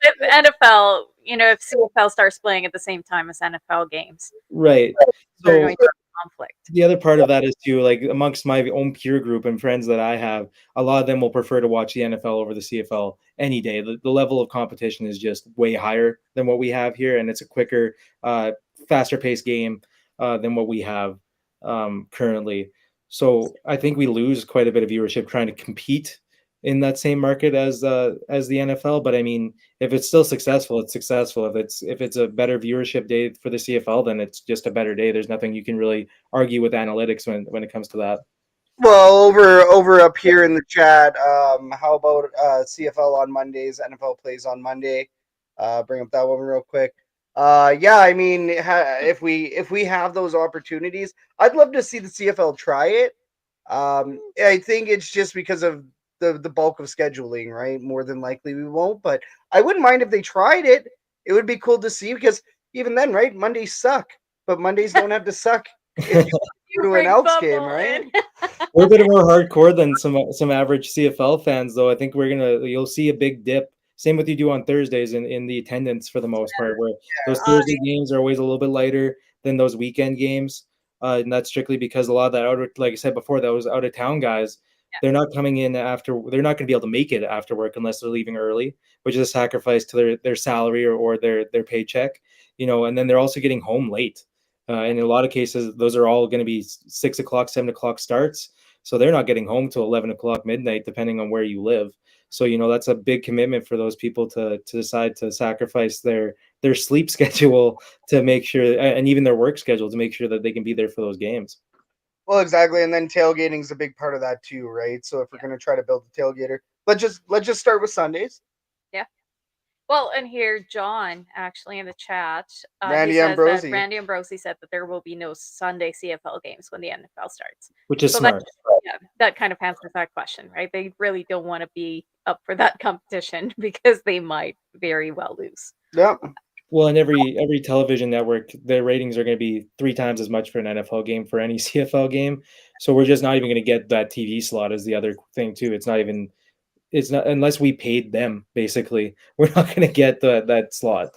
If NFL, if CFL starts playing at the same time as NFL games, Right. they're So going to have conflict. the other part of that is too, like amongst my own peer group and friends that I have, a lot of them will prefer to watch the NFL over the CFL any day. The level of competition is just way higher than what we have here, and it's a quicker, faster paced game than what we have currently. So I think we lose quite a bit of viewership trying to compete in that same market as the NFL. But I mean, if it's still successful, it's successful. If it's a better viewership day for the CFL, then it's just a better day. There's nothing you can really argue with analytics when it comes to that. Well, over up here in the chat, how about CFL on Mondays? NFL plays on Monday. Bring up that one real quick. Yeah, I mean, if we have those opportunities, I'd love to see the CFL try it. I think it's just because of the bulk of scheduling, right? More than likely we won't, but I wouldn't mind if they tried it. It would be cool to see because even then, right? Mondays suck, but Mondays don't have to suck if you go to an Elks game, right? We're a bit more hardcore than some average CFL fans, though. I think you'll see a big dip. Same with you do on Thursdays in the attendance for the most part, where those Thursday games are always a little bit lighter than those weekend games. And that's strictly because a lot of that like I said before, those out of town guys, they're not coming in after. They're not going to be able to make it after work unless they're leaving early, which is a sacrifice to their salary or their paycheck. And then they're also getting home late. In a lot of cases, those are all going to be 6 o'clock, 7 o'clock starts. So they're not getting home till 11 o'clock midnight, depending on where you live. So, that's a big commitment for those people to decide to sacrifice their sleep schedule to make sure, and even their work schedule to make sure that they can be there for those games. Well, exactly. And then tailgating is a big part of that too, right? So if we're going to try to build a tailgater, let's just start with Sundays. Yeah. Well, and here, John, actually in the chat, Randy he says Ambrosi. that Randy Ambrosi said that there will be no Sunday CFL games when the NFL starts. Which is smart. That kind of answers that question, right? They really don't want to be up for that competition because they might very well lose. Yeah. Well, and every television network, their ratings are going to be 3 times as much for an NFL game for any CFL game. So we're just not even going to get that TV slot as the other thing too. It's not unless we paid them, basically. We're not going to get that slot.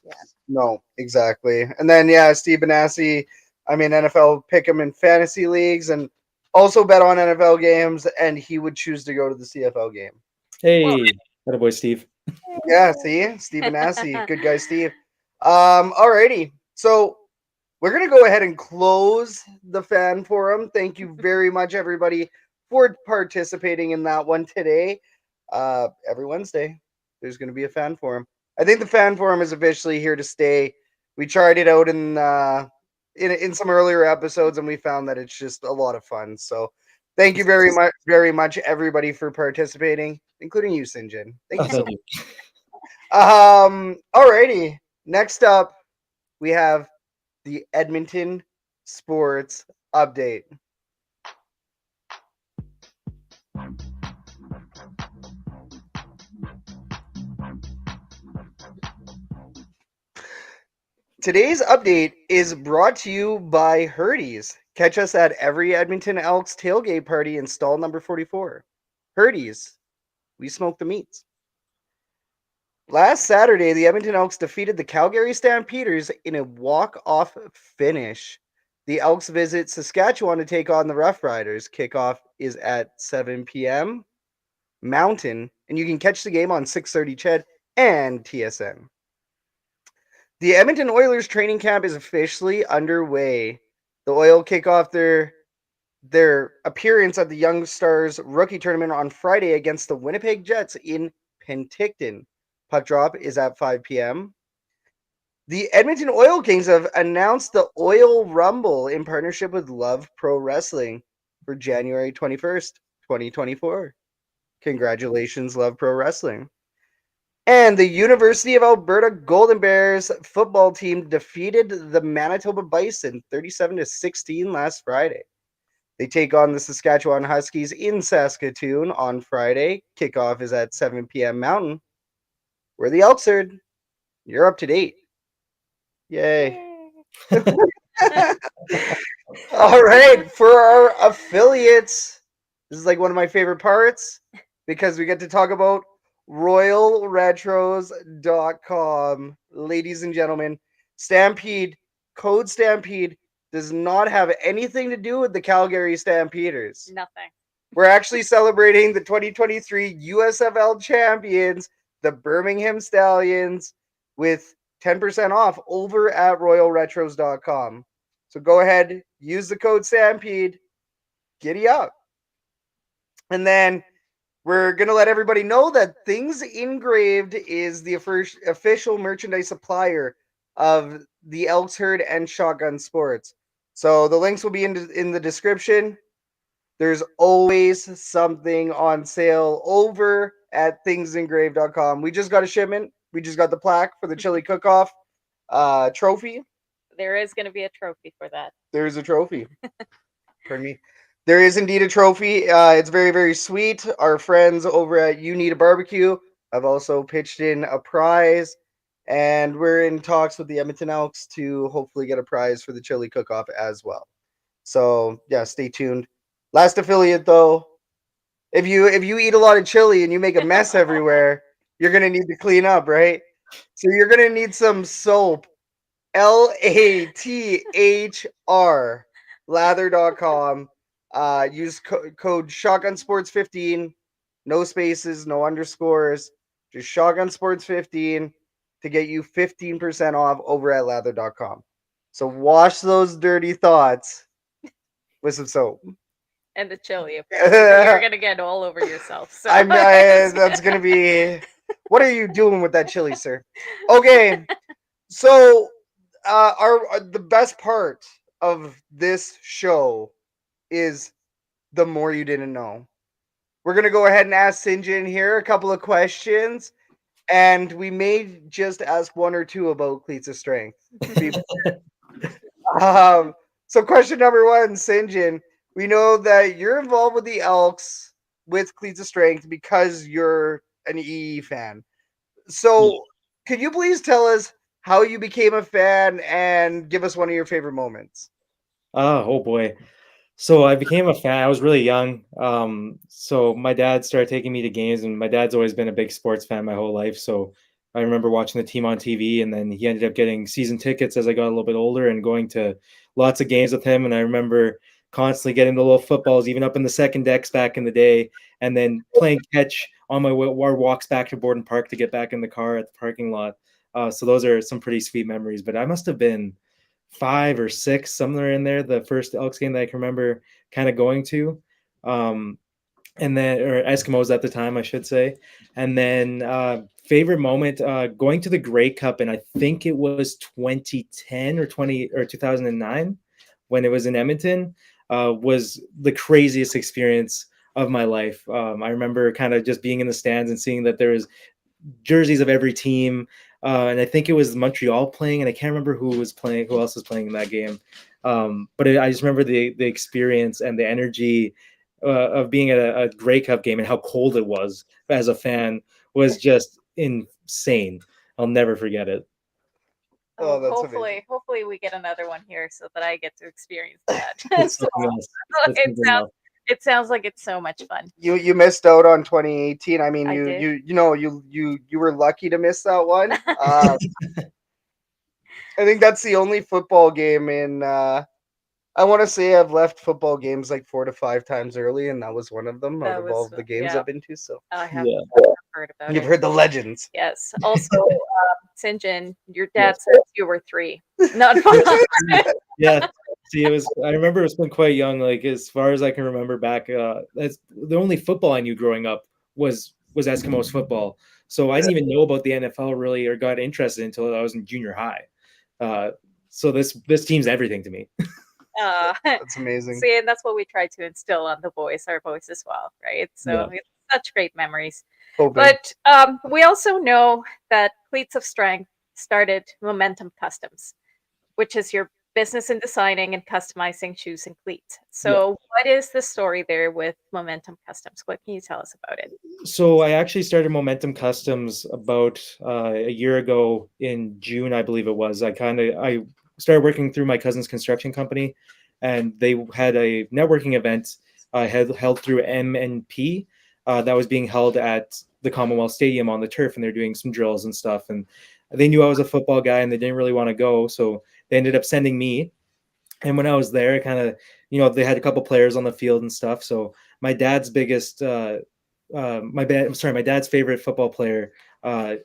Yeah. No, exactly. And then Steve Benassi, I mean NFL pick him in fantasy leagues and also bet on NFL games, and he would choose to go to the CFL game. Hey, attaboy, Steve. Yeah, see? Steve Benassi. Good guy, Steve. Alrighty. So we're going to go ahead and close the fan forum. Thank you very much, everybody, for participating in that one today. Every Wednesday, there's going to be a fan forum. I think the fan forum is officially here to stay. We tried it out in some earlier episodes, and we found that it's just a lot of fun. So thank you very much, everybody, for participating, including you, Syngyn. Thank you so much. Alrighty. Next up, we have the Edmonton Sports Update. Today's update is brought to you by Herdy's. Catch us at every Edmonton Elks tailgate party in stall number 44. Herdy's, we smoke the meats. Last Saturday, the Edmonton Elks defeated the Calgary Stampeders in a walk-off finish. The Elks visit Saskatchewan to take on the Rough Riders. Kickoff is at 7 p.m. Mountain, and you can catch the game on 630 CHED and TSN. The Edmonton Oilers training camp is officially underway. The Oil kick off their appearance at the Young Stars rookie tournament on Friday against the Winnipeg Jets in Penticton. Puck drop is at 5 p.m. The Edmonton Oil Kings have announced the Oil Rumble in partnership with Love Pro Wrestling for January 21st, 2024. Congratulations, Love Pro Wrestling. And the University of Alberta Golden Bears football team defeated the Manitoba Bison 37-16 last Friday. They take on the Saskatchewan Huskies in Saskatoon on Friday. Kickoff is at 7 p.m. Mountain. We're the Elks. You're up to date. Yay. All right, for our affiliates, this is like one of my favorite parts because we get to talk about royalretros.com. Ladies and gentlemen, Stampede, code Stampede does not have anything to do with the Calgary Stampeders. Nothing. We're actually celebrating the 2023 USFL champions, the Birmingham Stallions, with 10% off over at royalretros.com. So go ahead, use the code Stampede, giddy up. And then we're going to let everybody know that Things Engraved is the official merchandise supplier of the Elks Herd and Shotgun Sports. So the links will be in the description. There's always something on sale over at thingsengraved.com. We just got a shipment. We just got the plaque for the chili cook-off trophy. There is going to be a trophy for that. There's a trophy. Pardon me. There is indeed a trophy. It's very, very sweet. Our friends over at You Need a Barbecue have also pitched in a prize. And we're in talks with the Edmonton Elks to hopefully get a prize for the chili cook-off as well. So, yeah, stay tuned. Last affiliate, though. If you eat a lot of chili and you make a mess everywhere, you're going to need to clean up, right? So you're going to need some soap. LATHR. Lather.com. Use code ShotgunSports15. No spaces, no underscores. Just ShotgunSports15 to get you 15% off over at lather.com. So wash those dirty thoughts with some soap. And the chili, apparently. You're going to get all over yourself. So. That's going to be... What are you doing with that chili, sir? Okay. So the best part of this show is the more you didn't know. We're going to go ahead and ask Syngyn here a couple of questions. And we may just ask one or two about Cleats of Strength. So question number one, Syngyn, we know that you're involved with the Elks with Cleats of Strength because you're an EE fan. So could you please tell us how you became a fan and give us one of your favorite moments? Oh boy. So I became a fan. I was really young. So my dad started taking me to games, and my dad's always been a big sports fan my whole life. So I remember watching the team on TV, and then he ended up getting season tickets as I got a little bit older and going to lots of games with him. And I remember constantly getting the little footballs, even up in the second decks back in the day, and then playing catch on my walks back to Borden Park to get back in the car at the parking lot. So those are some pretty sweet memories. But I must have been 5 or 6, somewhere in there, the first Elks game that I can remember kind of going to. And then, or Eskimos at the time, I should say. And then favorite moment, going to the Grey Cup, and I think it was 2010 or 2009 when it was in Edmonton, was the craziest experience of my life. I remember kind of just being in the stands and seeing that there was jerseys of every team. And I think it was Montreal playing, and I can't remember who else was playing in that game. But I just remember the experience and the energy of being at a Grey Cup game and how cold it was as a fan was just insane. I'll never forget it. Oh, that's hopefully, amazing. Hopefully we get another one here so that I get to experience that. It sounds like it's so much fun. You missed out on 2018. I mean, I you were lucky to miss that one. I think that's the only football game in. I want to say I've left football games like 4 to 5 times early, and that was one of them out of all the games I've been to. So I have heard about it. You've heard the legends. Yes. Also, Syngyn, your dad said you were 3, not 5. Yeah. See, I remember it was been quite young. Like as far as I can remember back, that's the only football I knew growing up was Eskimos football. So I didn't even know about the NFL really, or got interested until I was in junior high. So this team's everything to me. That's amazing. See, and that's what we try to instill on the boys, our boys as well, right? So Yeah. it's such great memories. Hoping. But we also know that Cleats of Strength started Momentum Customs, which is your business in designing and customizing shoes and cleats. So what is the story there with Momentum Customs? What can you tell us about it? So I actually started Momentum Customs about a year ago in June, I believe it was. I started working through my cousin's construction company, and they had a networking event held through MNP that was being held at the Commonwealth Stadium on the turf, and they're doing some drills and stuff. And they knew I was a football guy, and they didn't really want to go, so they ended up sending me. And when I was there, kind of, they had a couple players on the field and stuff. So my dad's biggest my dad's favorite football player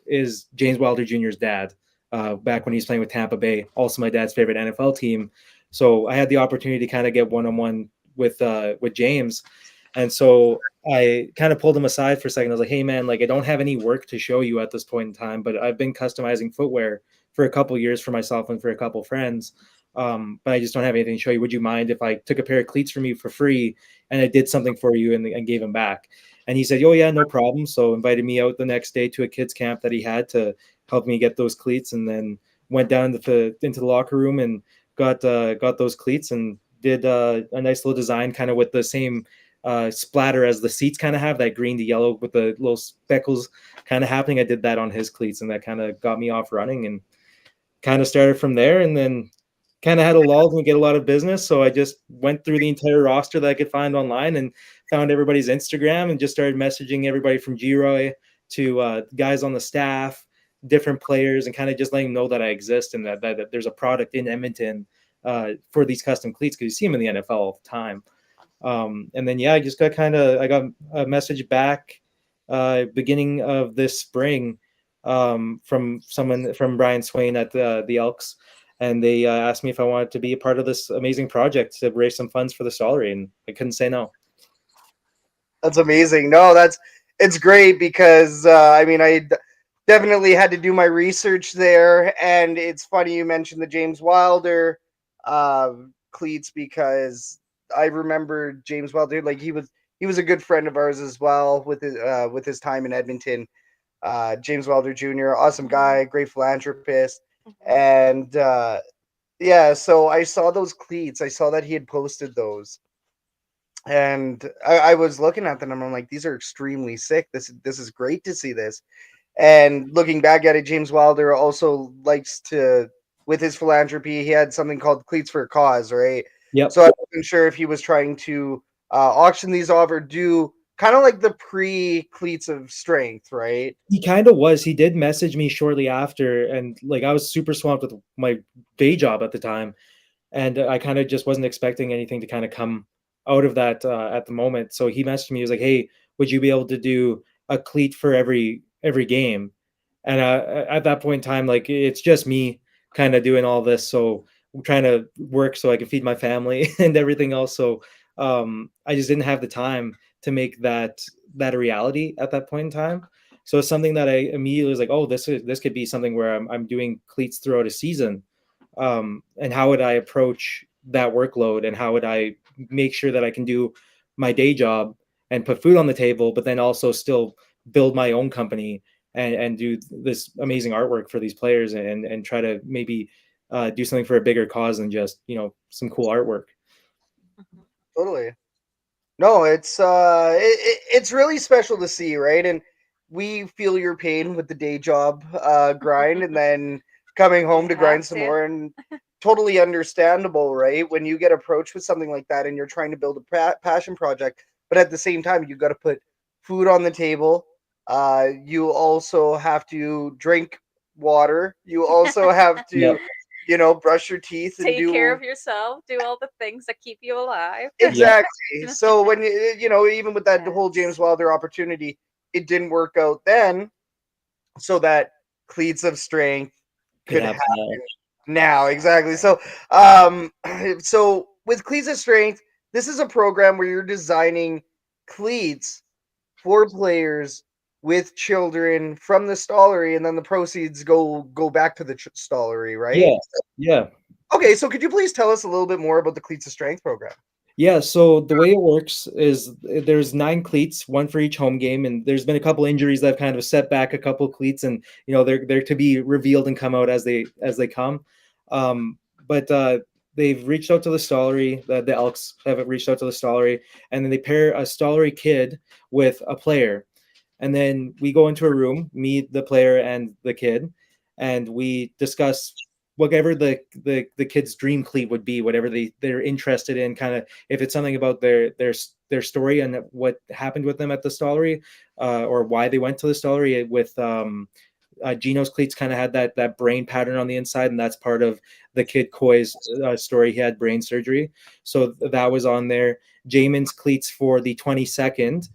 is James Wilder Jr.'s dad. Back when he was playing with Tampa Bay, also my dad's favorite NFL team. So I had the opportunity to kind of get one-on-one with James, and so I kind of pulled him aside for a second. I was like, "Hey, man, like I don't have any work to show you at this point in time, but I've been customizing footwear for a couple years for myself and for a couple friends." But I just don't have anything to show you. Would you mind if I took a pair of cleats from you for free and I did something for you and gave them back? And he said, "Oh yeah, no problem." So invited me out the next day to a kids camp that he had to help me get those cleats, and then went down into the locker room and got those cleats and did a nice little design, kind of with the same splatter as the seats kind of have, that green to yellow with the little speckles kind of happening. I did that on his cleats, and that kind of got me off running, and kind of started from there. And then kind of had a lull to get a lot of business. So I just went through the entire roster that I could find online and found everybody's Instagram and just started messaging everybody from G-Roy to guys on the staff, different players, and kind of just letting them know that I exist and that there's a product in Edmonton for these custom cleats, because you see them in the NFL all the time. And then, I just I got a message back beginning of this spring from Brian Swain at the Elks, and they asked me if I wanted to be a part of this amazing project to raise some funds for the Stollery, and I couldn't say no. That's amazing. No, it's great because I definitely had to do my research there, and it's funny you mentioned the James Wilder cleats, because I remember James Wilder, like he was a good friend of ours as well with his time in Edmonton. James Wilder Jr., awesome guy, great philanthropist, and so I saw those cleats. I saw that he had posted those, and I was looking at them and I'm like, these are extremely sick. This is great to see this. And looking back at it, James Wilder also likes to, with his philanthropy, he had something called Cleats for a Cause, right? Yep. So I wasn't sure if he was trying to auction these off or do kind of like the pre-Cleats of Strength, right? He kind of was. He did message me shortly after, and like I was super swamped with my day job at the time, and I kind of just wasn't expecting anything to kind of come out of that at the moment. So he messaged me. He was like, "Hey, would you be able to do a cleat for every game?" And at that point in time, like it's just me kind of doing all this, so I'm trying to work so I can feed my family and everything else. So I just didn't have the time to make that a reality at that point in time. So it's something that I immediately was like, "Oh, this could be something where I'm doing cleats throughout a season." And how would I approach that workload, and how would I make sure that I can do my day job and put food on the table, but then also still build my own company and do this amazing artwork for these players, and try to maybe do something for a bigger cause than just some cool artwork. Totally. No, it's really special to see, right? And we feel your pain with the day job grind, and then coming home to grind some more, and totally understandable, right? When you get approached with something like that and you're trying to build a passion project, but at the same time you got to put food on the table. You also have to drink water. You also have Yep. to, brush your teeth and Take do care of yourself, do all the things that keep you alive. exactly. So when even with that whole James Yes. Wilder opportunity, it didn't work out then. So that Cleats of Strength Could could happen happen now. Exactly. So so with Cleats of Strength, this is a program where you're designing cleats for players with children from the Stollery, and then the proceeds go back to the Stollery, right? Yeah. Okay, so could you please tell us a little bit more about the Cleats of Strength program? Yeah, so the way it works is there's 9 cleats, one for each home game, and there's been a couple injuries that have kind of set back a couple cleats, and they're to be revealed and come out as they come. Um, but they've reached out to the Stollery, the Elks have reached out to the Stollery, and then they pair a Stollery kid with a player, and then we go into a room, me, the player, and the kid, and we discuss whatever the kid's dream cleat would be, whatever they're interested in, kind of if it's something about their story and what happened with them at the Stollery, or why they went to the Stollery. With Gino's cleats kind of had that brain pattern on the inside, and that's part of the kid Koi's story. He had brain surgery, so that was on there. Jamin's cleats for the 22nd.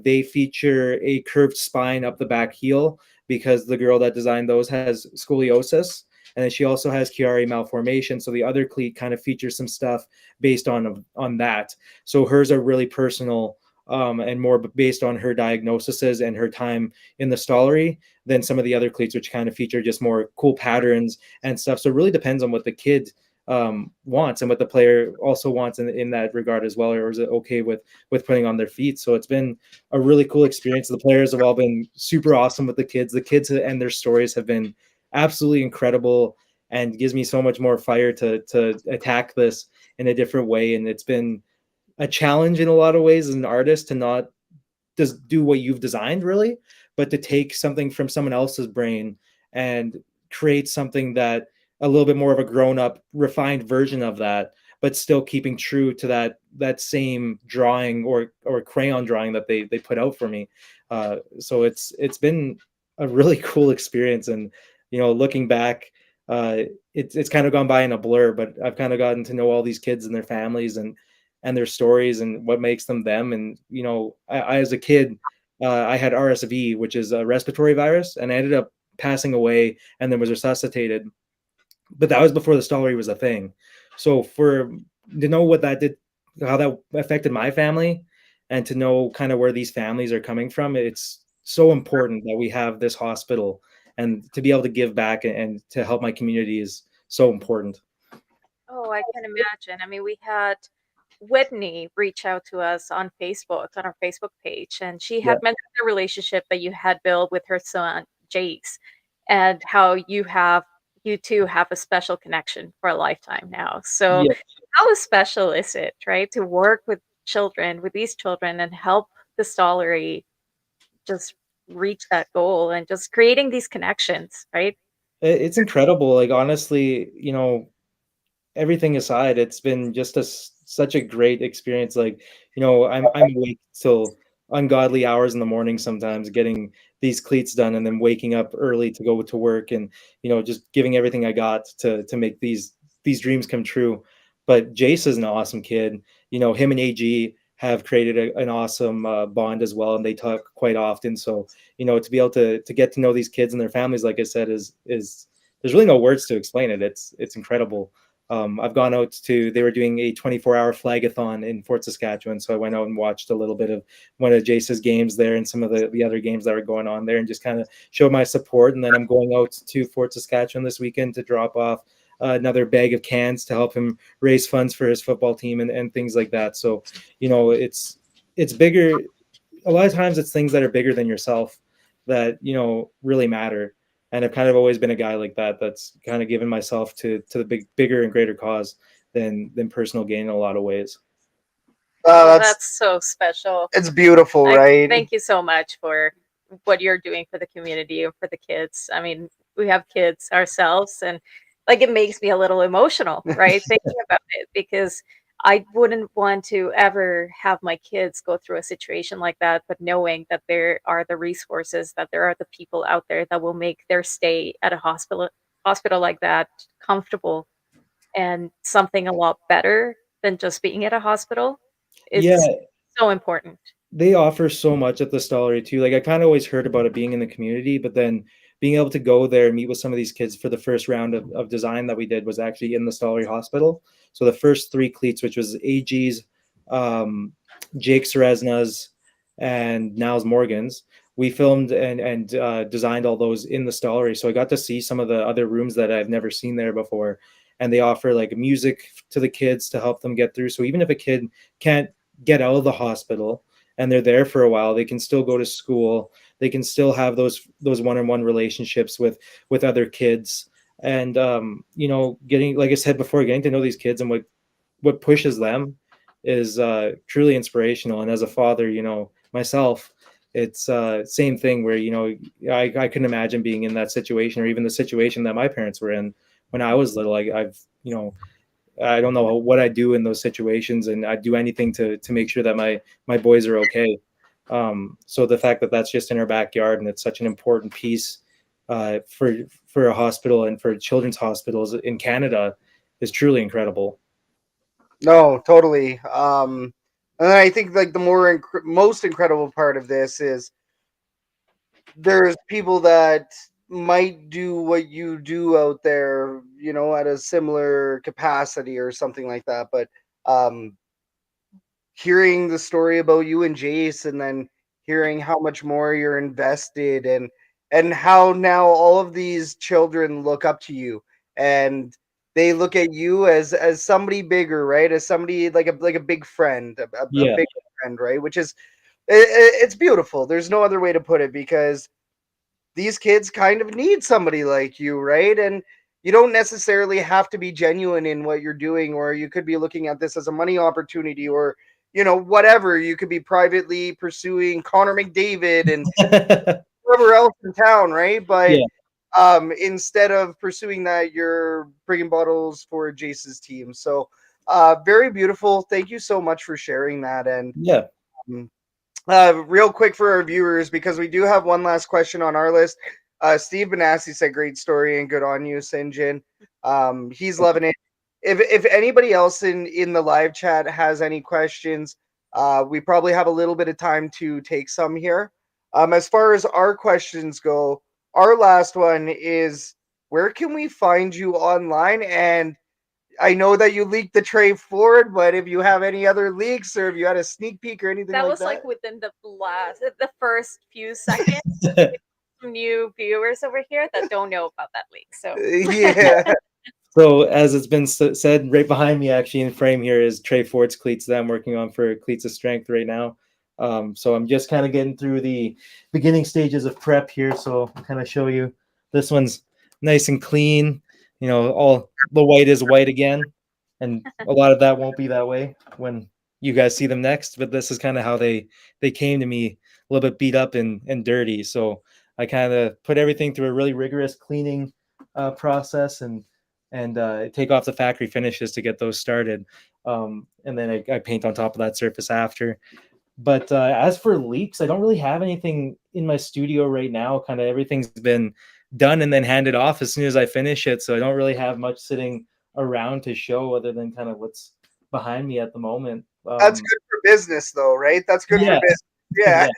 They feature a curved spine up the back heel because the girl that designed those has scoliosis, and then she also has Chiari malformation. So the other cleat kind of features some stuff based on that. So hers are really personal, and more based on her diagnoses and her time in the Stollery than some of the other cleats, which kind of feature just more cool patterns and stuff. So it really depends on what the kid wants and what the player also wants in that regard as well, or is it okay with putting on their feet. So it's been a really cool experience. The players have all been super awesome with the kids and their stories have been absolutely incredible, and gives me so much more fire to attack this in a different way. And it's been a challenge in a lot of ways as an artist to not just do what you've designed really, but to take something from someone else's brain and create something that a little bit more of a grown up refined version of that, but still keeping true to that same drawing or crayon drawing that they put out for me. So it's been a really cool experience. And looking back, it's kind of gone by in a blur, but I've kind of gotten to know all these kids and their families and their stories and what makes them them. And I as a kid, I had RSV, which is a respiratory virus, and I ended up passing away and then was resuscitated. But that was before the Stollery was a thing. So to know what that did, how that affected my family, and to know kind of where these families are coming from, it's so important that we have this hospital, and to be able to give back and to help my community is so important. Oh, I can imagine. I mean, we had Whitney reach out to us on Facebook, on our Facebook page, and she Yeah. had mentioned the relationship that you had built with her son, Jace, and how you two have a special connection for a lifetime now. So, Yeah. how special is it, right, to work with these children, and help the Stollery just reach that goal and just creating these connections, right? It's incredible. Like honestly, everything aside, it's been just such a great experience. Like, I'm awake till ungodly hours in the morning sometimes getting these cleats done, and then waking up early to go to work, and just giving everything I got to make these dreams come true. But Jace is an awesome kid. Him and AG have created an awesome bond as well, and they talk quite often. So to be able to get to know these kids and their families, like I said, is there's really no words to explain it. It's incredible. I've gone out they were doing a 24-hour flagathon in Fort Saskatchewan. So I went out and watched a little bit of one of Jace's games there and some of the other games that were going on there, and just kind of showed my support. And then I'm going out to Fort Saskatchewan this weekend to drop off another bag of cans to help him raise funds for his football team and things like that. So, it's bigger. A lot of times it's things that are bigger than yourself that, really matter. And I've kind of always been a guy like that, that's kind of given myself to the bigger and greater cause than personal gain in a lot of ways. Oh, That's that's so special. it's beautiful, right? Thank you so much for what you're doing for the community and for the kids. I mean, we have kids ourselves, and like it makes me a little emotional, right? Thinking about it, because I wouldn't want to ever have my kids go through a situation like that, but knowing that there are the resources, that there are the people out there that will make their stay at a hospital like that comfortable and something a lot better than just being at a hospital. Yeah, It's so important. they offer so much at the Stollery too. Like I kind of always heard about it being in the community, but then being able to go there and meet with some of these kids for the first round of design that we did was actually in the Stollery Hospital. So the first 3 cleats, which was AG's, Jake Seresna's, and Niles Morgan's, we filmed and designed all those in the Stollery. So I got to see some of the other rooms that I've never seen there before. And they offer like music to the kids to help them get through. So even if a kid can't get out of the hospital and they're there for a while, they can still go to school. They can still have those one-on-one relationships with other kids. And getting, like I said before, getting to know these kids and what pushes them is truly inspirational. And as a father, myself, it's same thing where I couldn't imagine being in that situation, or even the situation that my parents were in when I was little. I don't know what I do in those situations, and I'd do anything to make sure that my boys are okay. So the fact that that's just in our backyard and it's such an important piece for a hospital and for children's hospitals in Canada is truly incredible. No, totally. And then I think like the most incredible part of this is there's people that might do what you do out there, at a similar capacity or something like that. But um, hearing the story about you and Jace, and then hearing how much more you're invested, and how now all of these children look up to you, and they look at you as somebody bigger, right? As somebody like a big friend, a Yeah. big friend, right? Which is it's beautiful. There's no other way to put it, because these kids kind of need somebody like you, right? And you don't necessarily have to be genuine in what you're doing, or you could be looking at this as a money opportunity, or whatever. You could be privately pursuing Connor McDavid and whoever else in town, right? But Yeah. instead of pursuing that, you're bringing bottles for Jace's team. So very beautiful. Thank you so much for sharing that. And Yeah. um, real quick for our viewers, because we do have one last question on our list. Steve Benassi said, "Great story and good on you, Syngyn." He's loving it. If anybody else in the live chat has any questions, we probably have a little bit of time to take some here. As far as our questions go, our last one is, where can we find you online? And I know that you leaked the trade forward, but if you have any other leaks, or if you had a sneak peek or anything That like was that. like within the first few seconds. Some new viewers over here that don't know about that leak. So Yeah. So as it's been said, right behind me, actually in frame here, is Trey Ford's cleats that I'm working on for Cleats of Strength right now. So I'm just kind of getting through the beginning stages of prep here. So I'll kind of show you. This one's nice and clean. All the white is white again, and a lot of that won't be that way when you guys see them next. But this is kind of how they came to me, a little bit beat up and dirty. So I kind of put everything through a really rigorous cleaning process and take off the factory finishes to get those started. And then I paint on top of that surface after. But as for leaks, I don't really have anything in my studio right now. Kind of everything's been done and then handed off as soon as I finish it. So I don't really have much sitting around to show other than kind of what's behind me at the moment. That's good for business, though, right? That's good for Yes. business. Yeah. Yeah.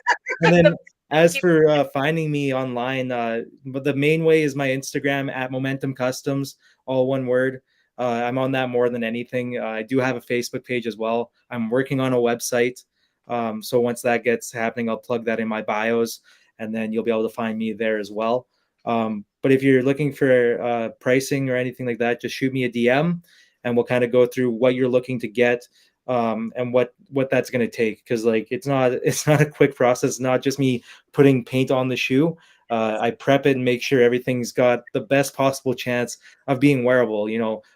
And then as for finding me online, but the main way is my Instagram at Momentum Customs, all one word. I'm on that more than anything. I do have a Facebook page as well. I'm working on a website. So once that gets happening, I'll plug that in my bios, and then you'll be able to find me there as well. But if you're looking for pricing or anything like that, just shoot me a DM, and we'll kind of go through what you're looking to get, and what that's going to take, because like it's not a quick process. It's not just me putting paint on the shoe. I prep it and make sure everything's got the best possible chance of being wearable.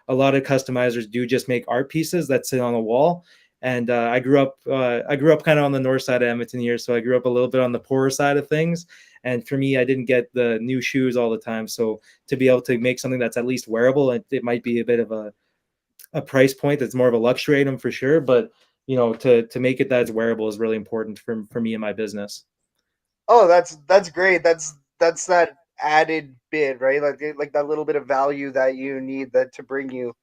A lot of customizers do just make art pieces that sit on a wall. And I grew up kind of on the north side of Edmonton here, so I grew up a little bit on the poorer side of things. And for me, I didn't get the new shoes all the time, so to be able to make something that's at least wearable, it might be a bit of a price point that's more of a luxury item for sure, but to make it that's wearable is really important for me and my business. Oh, that's great. That's that added bit, right? Like that little bit of value that you need that to bring you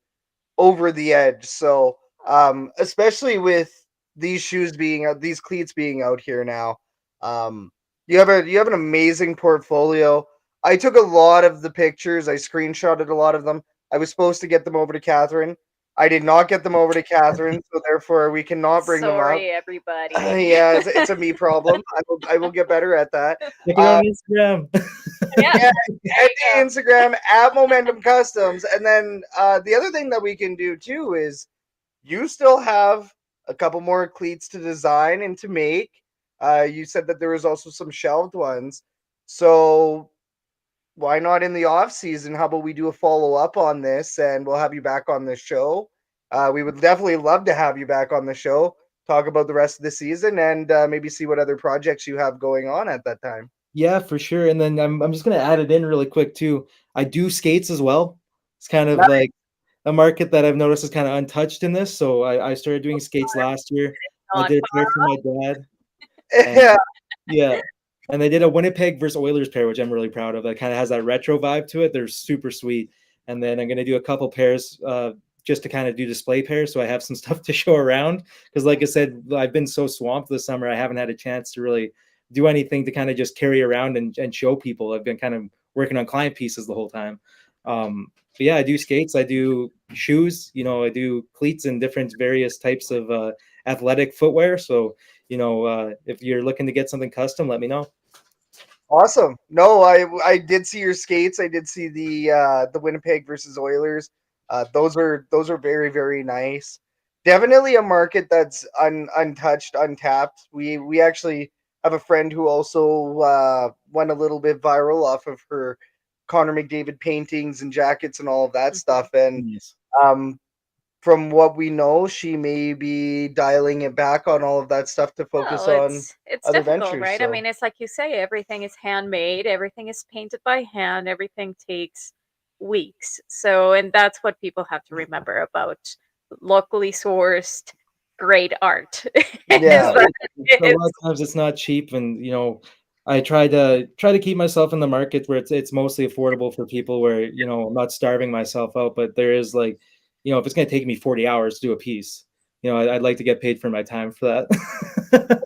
over the edge. So, especially with these shoes being out, these cleats being out here now, um, you have an amazing portfolio. I took a lot of the pictures. I screenshotted a lot of them. I was supposed to get them over to Catherine. I did not get them over to Catherine, so therefore we cannot bring them up. Sorry, everybody. Yeah, it's a me problem. I will get better at that. Check it on Instagram. Yeah, Yeah, there head you to go. Instagram at Momentum Customs, and then the other thing that we can do too is you still have a couple more cleats to design and to make. You said that there was also some shelved ones, so why not in the off season? How about we do a follow up on this, and we'll have you back on the show. We would definitely love to have you back on the show, talk about the rest of the season, and maybe see what other projects you have going on at that time. Yeah, for sure. And then I'm just gonna add it in really quick too. I do skates as well. It's kind of Nice. like a market that I've noticed is kind of untouched in this. So I started doing skates last year. I Not did a pair for my dad, and Yeah, yeah, and they did a Winnipeg versus Oilers pair, which I'm really proud of. That kind of has that retro vibe to it. They're super sweet. And then I'm gonna do a couple pairs just to kind of do display pairs, so I have some stuff to show around. Because like I said, I've been so swamped this summer, I haven't had a chance to really do anything to kind of just carry around and show people. I've been kind of working on client pieces the whole time. But yeah, I do skates, I do shoes, I do cleats and different various types of athletic footwear. So, if you're looking to get something custom, let me know. awesome. No, I did see your skates. I did see the Winnipeg versus Oilers. Those are very very nice. Definitely a market that's untouched, untapped. We actually have a friend who also went a little bit viral off of her Connor McDavid paintings and jackets and all of that stuff. And Yes. um, from what we know, she may be dialing it back on all of that stuff to focus Well, on it's other difficult, ventures. right? I So mean, it's like you say, everything is handmade, everything is painted by hand, everything takes weeks. So, and that's what people have to remember about locally sourced great art. yeah, Is that A lot it's of times it's not cheap, and I try to keep myself in the market where it's mostly affordable for people, where I'm not starving myself out. But there is, like, if it's going to take me 40 hours to do a piece, I'd like to get paid for my time for that.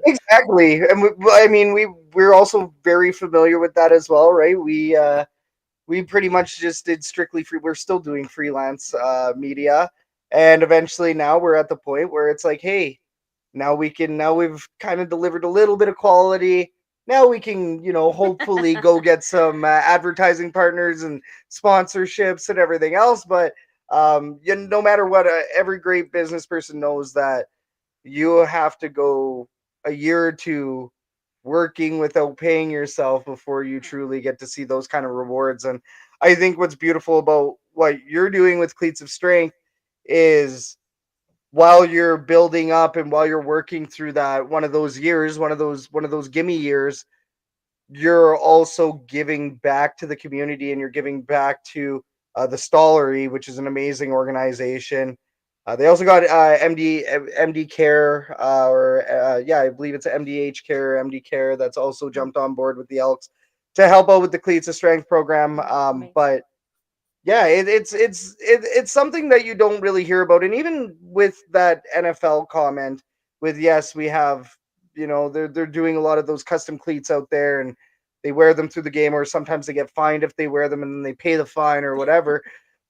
exactly. And I mean, we're also very familiar with that as well, right? We pretty much just did strictly free. We're still doing freelance media, and eventually now we're at the point where it's like, hey, now we've kind of delivered a little bit of quality. Now we can, hopefully go get some advertising partners and sponsorships and everything else. But no matter what, every great business person knows that you have to go a year or two working without paying yourself before you truly get to see those kind of rewards. And I think what's beautiful about what you're doing with Cleats of Strength is while you're building up and while you're working through that one of those years, one of those gimme years, you're also giving back to the community and you're giving back to the Stollery, which is an amazing organization. They also got MD Care, or yeah, I believe it's MDH Care, MD Care, that's also jumped on board with the Elks to help out with the Cleats of Strength program. amazing. But yeah, it's something that you don't really hear about, and even with that NFL comment, with yes, we have, they're doing a lot of those custom cleats out there, and they wear them through the game, or sometimes they get fined if they wear them, and then they pay the fine or whatever.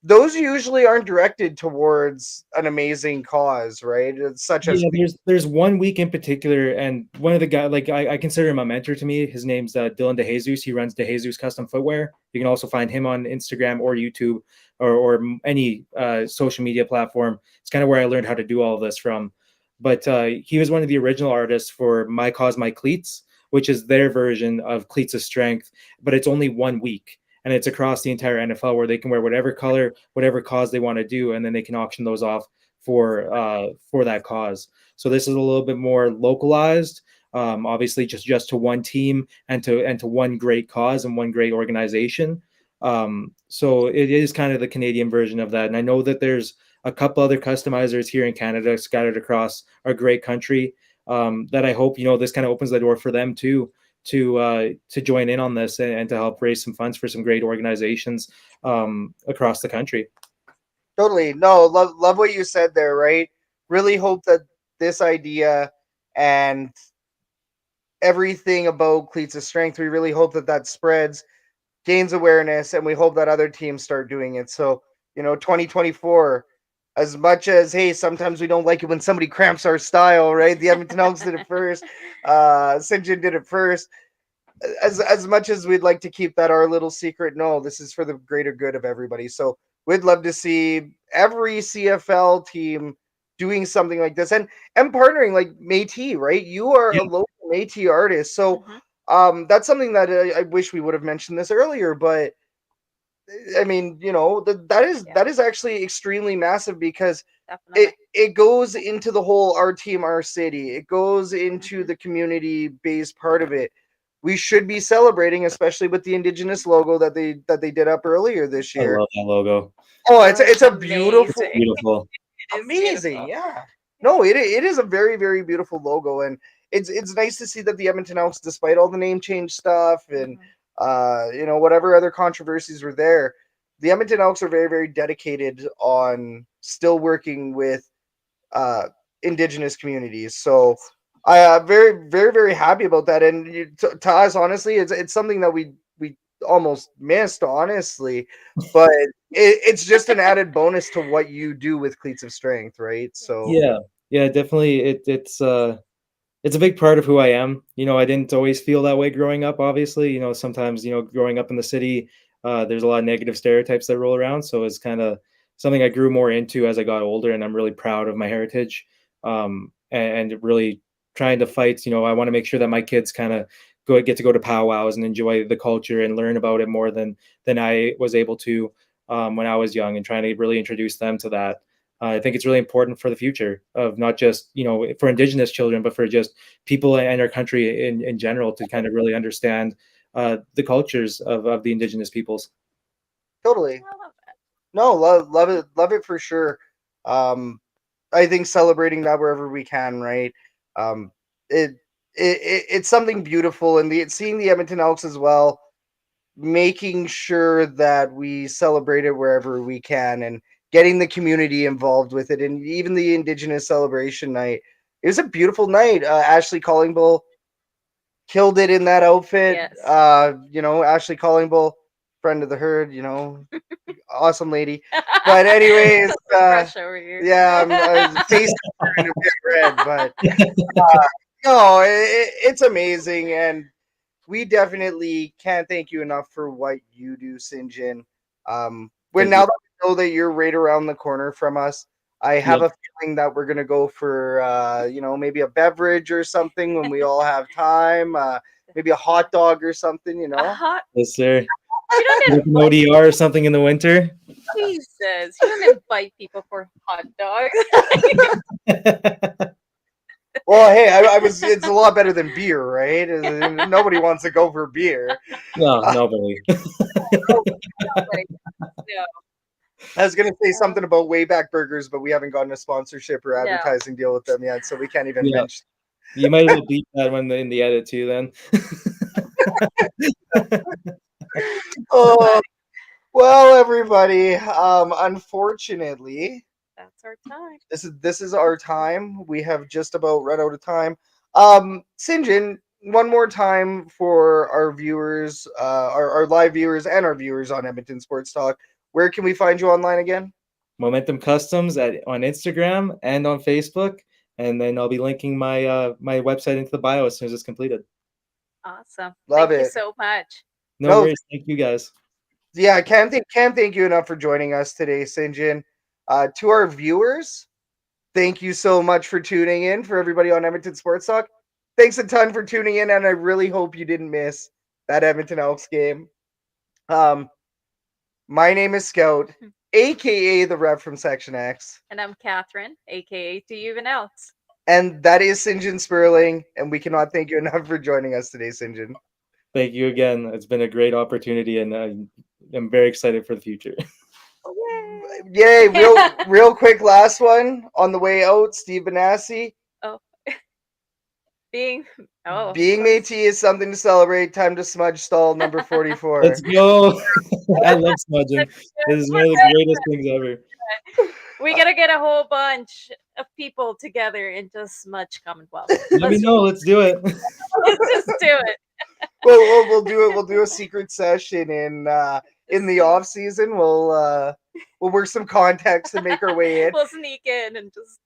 Those usually aren't directed towards an amazing cause, right? It's such as Yeah, there's one week in particular, and one of the guys, like, I consider him a mentor to me. His name's Dylan DeJesus. He runs DeJesus Custom Footwear. You can also find him on Instagram or YouTube, or any social media platform. It's kind of where I learned how to do all of this from. But he was one of the original artists for My Cause My Cleats, which is their version of Cleats of Strength, but it's only 1 week. And it's across the entire NFL, where they can wear whatever color, whatever cause they want to do, and then they can auction those off for that cause. So this is a little bit more localized, obviously just to one team and to one great cause and one great organization. So it is kind of the Canadian version of that. And I know that there's a couple other customizers here in Canada scattered across our great country, that I hope this kind of opens the door for them too, to join in on this, and to help raise some funds for some great organizations across the country. totally. No, love what you said there, right? Really hope that this idea and everything about Cleats of Strength, we really hope that that spreads, gains awareness, and we hope that other teams start doing it. So, 2024, as much as, hey, sometimes we don't like it when somebody cramps our style, right? The Edmonton Elks did it first. Syngyn did it first. As much as we'd like to keep that our little secret, no, this is for the greater good of everybody. So we'd love to see every CFL team doing something like this and partnering like Métis, right? You are a Yeah. local Métis artist, so that's something that I wish we would have mentioned this earlier, but I mean, that is actually extremely massive because Definitely. it goes into the whole our team, our city. It goes into the community based part of it. We should be celebrating, especially with the Indigenous logo that they did up earlier this I year. love that logo. Oh, Oh, it's a It's beautiful, amazing. beautiful. It is amazing, beautiful. yeah. No, it is a very very beautiful logo, and it's nice to see that the Edmonton Elks, despite all the name change stuff and whatever other controversies were there, the Edmonton Elks are very very dedicated on still working with uh, indigenous communities. So Yes. I very very very happy about that. And to us, honestly, it's something that we almost missed, honestly, but it's just an added bonus to what you do with Cleats of Strength, right? So Yes. Yeah, definitely. It's a big part of who I am. I didn't always feel that way growing up, obviously. Sometimes, growing up in the city, there's a lot of negative stereotypes that roll around. So it's kind of something I grew more into as I got older, and I'm really proud of my heritage. And really trying to fight, I want to make sure that my kids kind of get to go to powwows and enjoy the culture and learn about it more than I was able to when I was young, and trying to really introduce them to that. I think it's really important for the future of not just, for Indigenous children, but for just people and our country in general to kind of really understand the cultures of the Indigenous peoples. totally. I love it. No, love it for sure. Um, I think celebrating that wherever we can, right? Um, it, it's something beautiful, and seeing the Edmonton Elks as well, making sure that we celebrate it wherever we can, and getting the community involved with it, and even the Indigenous celebration night. It was a beautiful night. Ashley Collingbull killed it in that outfit. Yes. Ashley Collingbull, friend of the herd. Awesome lady. But anyways, The crush over here. yeah, face turned a bit red, but no, it's amazing, and we definitely can't thank you enough for what you do, Syngyn. When Thank you. now that we know that you're right around the corner from us, I have Yeah. a feeling that we're gonna go for maybe a beverage or something when we all have time. Maybe a hot dog or something. A hot. Yes, sir. You don't Like an invite. ODR or something in the winter. Jesus. You don't invite people for hot dogs. Well, hey, I was. It's a lot better than beer, right? Nobody wants to go for beer. No, nobody. Nobody. No. I was gonna say something about Wayback Burgers, but we haven't gotten a sponsorship or No. advertising deal with them yet, so we can't even Yeah. mention. You might as well beat that one in the edit too, then. Oh well, everybody. Unfortunately, That's our time. this is our time. We have just about run out of time. Syngyn, one more time for our viewers, our live viewers and our viewers on Edmonton Sports Talk. Where can we find you online again? Momentum Customs on Instagram and on Facebook, and then I'll be linking my website into the bio as soon as it's completed. Awesome. Love Thank you it. so much. No No, worries. Thank you guys. yeah, I can't thank you enough for joining us today, Syngyn. To our viewers, thank you so much for tuning in. For everybody on Edmonton Sports Talk, thanks a ton for tuning in, and I really hope you didn't miss that Edmonton Elks game. My name is Scout, aka the Rep from Section X, And I'm Catherine, aka Do You Even Elks. and that is Syngyn Sperling, and we cannot thank you enough for joining us today, Syngyn. Thank you again. It's been a great opportunity, and I'm very excited for the future. Yay! Real quick, last one on the way out. Steve Benassi. Oh. Being Being Métis is something to celebrate. Time to smudge stall number 44. Let's go. I love smudging. This is one of the greatest things ever. We gotta get a whole bunch of people together and just smudge Commonwealth. Let me know. Let's do it. Let's just do it. We'll do it. We'll do a secret session in the off season, we'll work some contacts to make our way in. We'll sneak in and just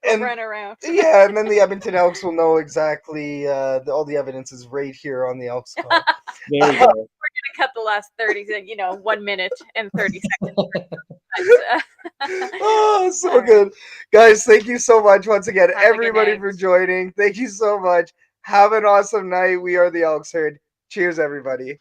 And run around. yeah, and then the Edmonton Elks will know exactly all the evidence is right here on the Elks call. There we go. Cut the last 30, 1 minute and 30 seconds. Oh, so All right. good. Guys, thank you so much once again, Have a good everybody, night. for joining. Thank you so much. Have an awesome night. We are the Elks Herd. Cheers, everybody.